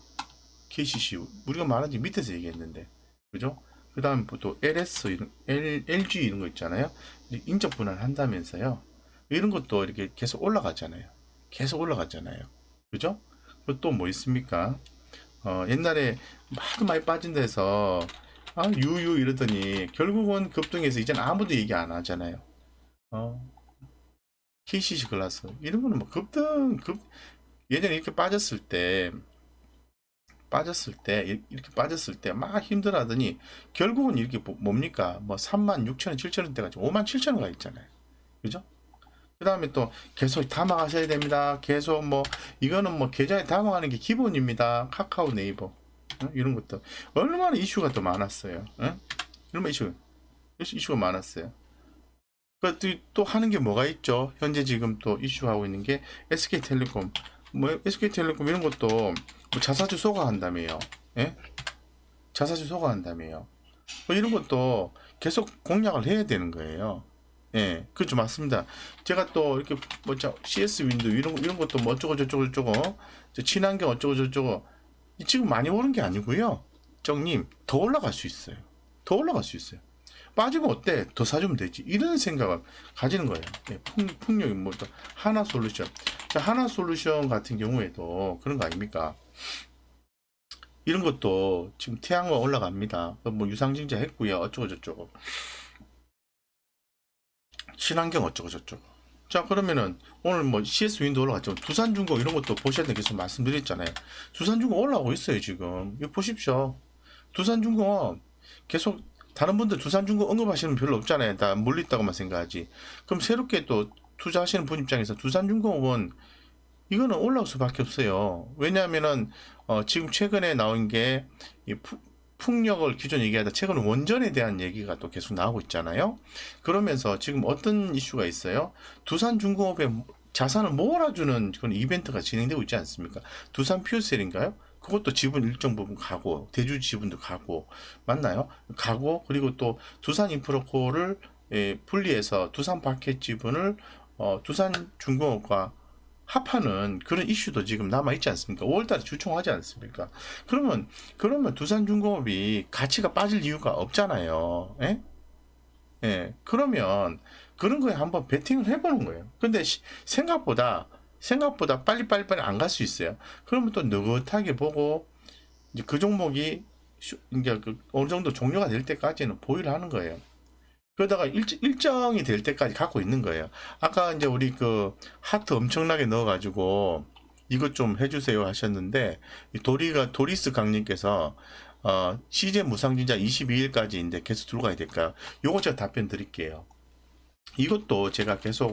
KCC 우리가 말한 지 밑에서 얘기했는데 그죠? 그 다음 또 LS LG 이런 거 있잖아요. 인적 분할 한다면서요. 이런 것도 이렇게 계속 올라가잖아요. 계속 올라갔잖아요. 그죠? 또 뭐 있습니까? 옛날에 하도 많이 빠진 데서 유유 이러더니 결국은 급등해서 이제는 아무도 얘기 안 하잖아요. KCC 글라스 이런 거는 뭐 예전에 이렇게 이렇게 빠졌을 때 막 힘들어 하더니 결국은 이렇게 뭡니까? 뭐 3만 6천 원, 7천 원대 가지고 5만 7천 원 가 있잖아요. 그죠? 그 다음에 또 계속 담아가셔야 됩니다. 계속 뭐 이거는 뭐 계좌에 담아가는 게 기본입니다. 카카오, 네이버 이런 것도 얼마나 이슈가 또 많았어요. 얼마나 이슈가 많았어요. 또 하는 게 뭐가 있죠? 현재 지금 또 이슈하고 있는 게 SK텔레콤, 뭐 SK텔레콤 이런 것도 뭐 자사주 소각한다며요. 예? 자사주 소각한다며요. 뭐 이런 것도 계속 공략을 해야 되는 거예요. 예, 그렇죠, 맞습니다. 제가 또 이렇게 CS 윈도 이런 것도 뭐 어쩌고 저쩌고 저쩌고 친환경 어쩌고 저쩌고 지금 많이 오른 게 아니고요. 정님 더 올라갈 수 있어요. 더 올라갈 수 있어요. 빠지면 어때? 더 사주면 되지. 이런 생각을 가지는 거예요. 예, 풍력이 뭐 하나솔루션. 자, 하나솔루션 같은 경우에도 그런 거 아닙니까? 이런 것도 지금 태양광 올라갑니다. 뭐 유상증자 했고요. 어쩌고 저쩌고. 친환경 어쩌고 저쩌고. 자, 그러면은 오늘 뭐 CS 윈도 올라갔죠. 두산중공 이런 것도 보셔야 되겠어 계속 말씀드렸잖아요. 두산중공 올라오고 있어요 지금. 이거 보십시오. 두산중공 계속 다른 분들 두산중공 언급하시는 분 별로 없잖아요. 다 물렸다고만 생각하지. 그럼 새롭게 또 투자하시는 분 입장에서 두산중공은 이거는 올라올 수밖에 없어요. 왜냐하면은 지금 최근에 나온 게 풍력을 기존 얘기하다 최근 원전에 대한 얘기가 또 계속 나오고 있잖아요. 그러면서 지금 어떤 이슈가 있어요? 두산중공업에 자산을 몰아주는 그런 이벤트가 진행되고 있지 않습니까? 두산 퓨어셀인가요? 그것도 지분 일정 부분 가고 대주 지분도 가고 맞나요? 가고 그리고 또 두산인프라코를 분리해서 두산 파켓 지분을 두산중공업과 합하는 그런 이슈도 지금 남아있지 않습니까? 5월달에 주총하지 않습니까? 그러면 두산중공업이 가치가 빠질 이유가 없잖아요. 예? 예. 그러면 그런 거에 한번 베팅을 해보는 거예요. 근데 생각보다 빨리 안 갈 수 있어요. 그러면 또 느긋하게 보고 이제 그 종목이 이제 어느 정도 종료가 될 때까지는 보유를 하는 거예요. 그러다가 일정이 될 때까지 갖고 있는 거예요. 아까 이제 우리 그 하트 엄청나게 넣어가지고 이것 좀 해주세요 하셨는데 도리스 강님께서 CJ 무상증자 22일까지인데 계속 들고 가야 될까요? 요거 제가 답변 드릴게요. 이것도 제가 계속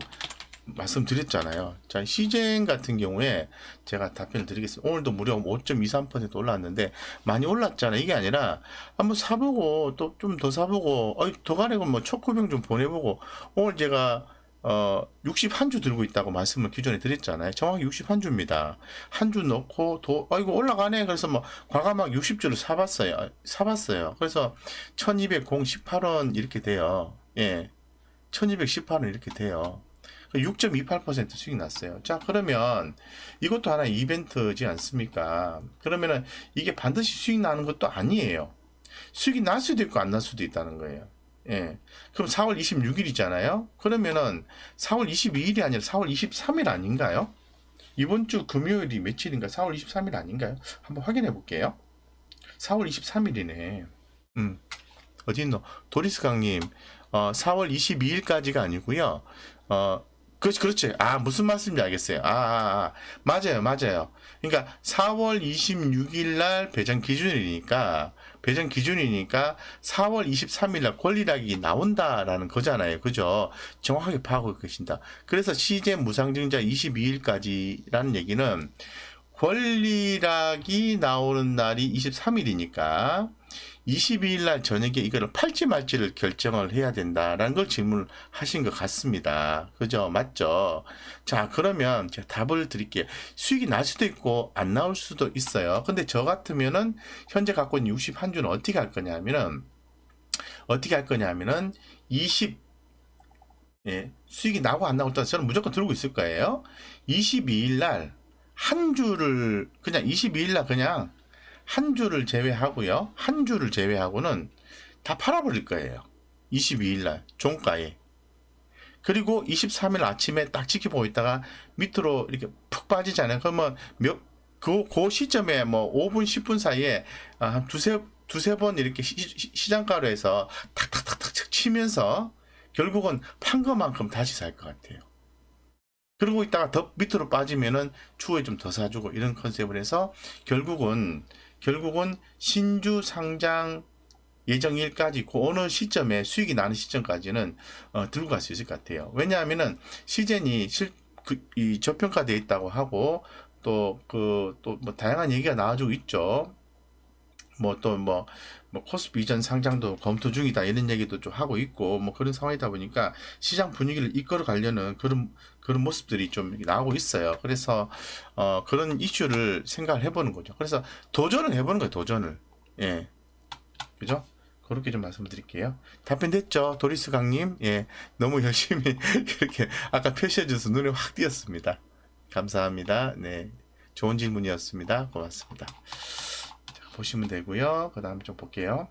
말씀드렸잖아요. 자, 시젠 같은 경우에 제가 답변을 드리겠습니다. 오늘도 무려 5.23% 올랐는데 많이 올랐잖아요. 이게 아니라 한번 사보고 또 좀 더 사보고 더 가려고 뭐 초코병 좀 보내보고 오늘 제가 61주 들고 있다고 말씀을 기존에 드렸잖아요. 정확히 61주입니다. 한 주 넣고 이거 올라가네. 그래서 뭐 과감하게 60주를 사봤어요. 그래서 1218원 이렇게 돼요. 예. 1218원 이렇게 돼요. 6.28% 수익 났어요. 자, 그러면 이것도 하나의 이벤트지 않습니까? 그러면은 이게 반드시 수익 나는 것도 아니에요. 수익이 날 수도 있고 안 날 수도 있다는 거예요. 예. 그럼 4월 26일이잖아요? 그러면은 4월 22일이 아니라 4월 23일 아닌가요? 이번 주 금요일이 며칠인가? 4월 23일 아닌가요? 한번 확인해 볼게요. 4월 23일이네. 어디 있노? 도리스 강님, 4월 22일까지가 아니고요. 그렇지. 무슨 말씀인지 알겠어요. 맞아요. 그러니까 4월 26일 날 배정 기준이니까 4월 23일 날 권리락이 나온다라는 거잖아요. 그죠? 정확하게 파악하고 계신다. 그래서 시제 무상증자 22일까지라는 얘기는 권리락이 나오는 날이 23일이니까 22일 날 저녁에 이거를 팔지 말지를 결정을 해야 된다라는 걸 질문을 하신 것 같습니다. 그죠? 맞죠? 자, 그러면 제가 답을 드릴게요. 수익이 날 수도 있고 안 나올 수도 있어요. 근데 저 같으면은 현재 갖고 있는 61주는 어떻게 할 거냐면은 20 수익이 나고 안 나고 저는 무조건 들고 있을 거예요. 22일 날 한 주를 그냥 22일 날 그냥 한 주를 제외하고는 다 팔아버릴 거예요. 22일 날 종가에. 그리고 23일 아침에 딱 지켜보고 있다가 밑으로 이렇게 푹 빠지잖아요. 그러면 그 시점에 뭐 5분, 10분 사이에 한 두세 번 이렇게 시장가로에서 탁탁탁탁 치면서 결국은 판 것만큼 다시 살 것 같아요. 그러고 있다가 더 밑으로 빠지면은 추후에 좀 더 사주고 이런 컨셉을 해서 결국은 신주 상장 예정일까지 그 어느 시점에 수익이 나는 시점까지는 들고 갈 수 있을 것 같아요. 왜냐하면은 시젠이 이 저평가되어 있다고 하고 또 뭐 다양한 얘기가 나와주고 있죠. 뭐 코스피 이전 상장도 검토 중이다 이런 얘기도 좀 하고 있고 뭐 그런 상황이다 보니까 시장 분위기를 이끌어 가려는 그런 모습들이 좀 나오고 있어요. 그래서 그런 이슈를 생각을 해보는 거죠. 그래서 도전을 해보는 거예요. 도전을. 예, 그죠? 그렇게 좀 말씀드릴게요. 답변됐죠? 도리스 강님? 예, 너무 열심히 이렇게 아까 표시해줘서 눈에 확 띄었습니다. 감사합니다. 네, 좋은 질문이었습니다. 고맙습니다. 보시면 되고요. 그 다음에 좀 볼게요.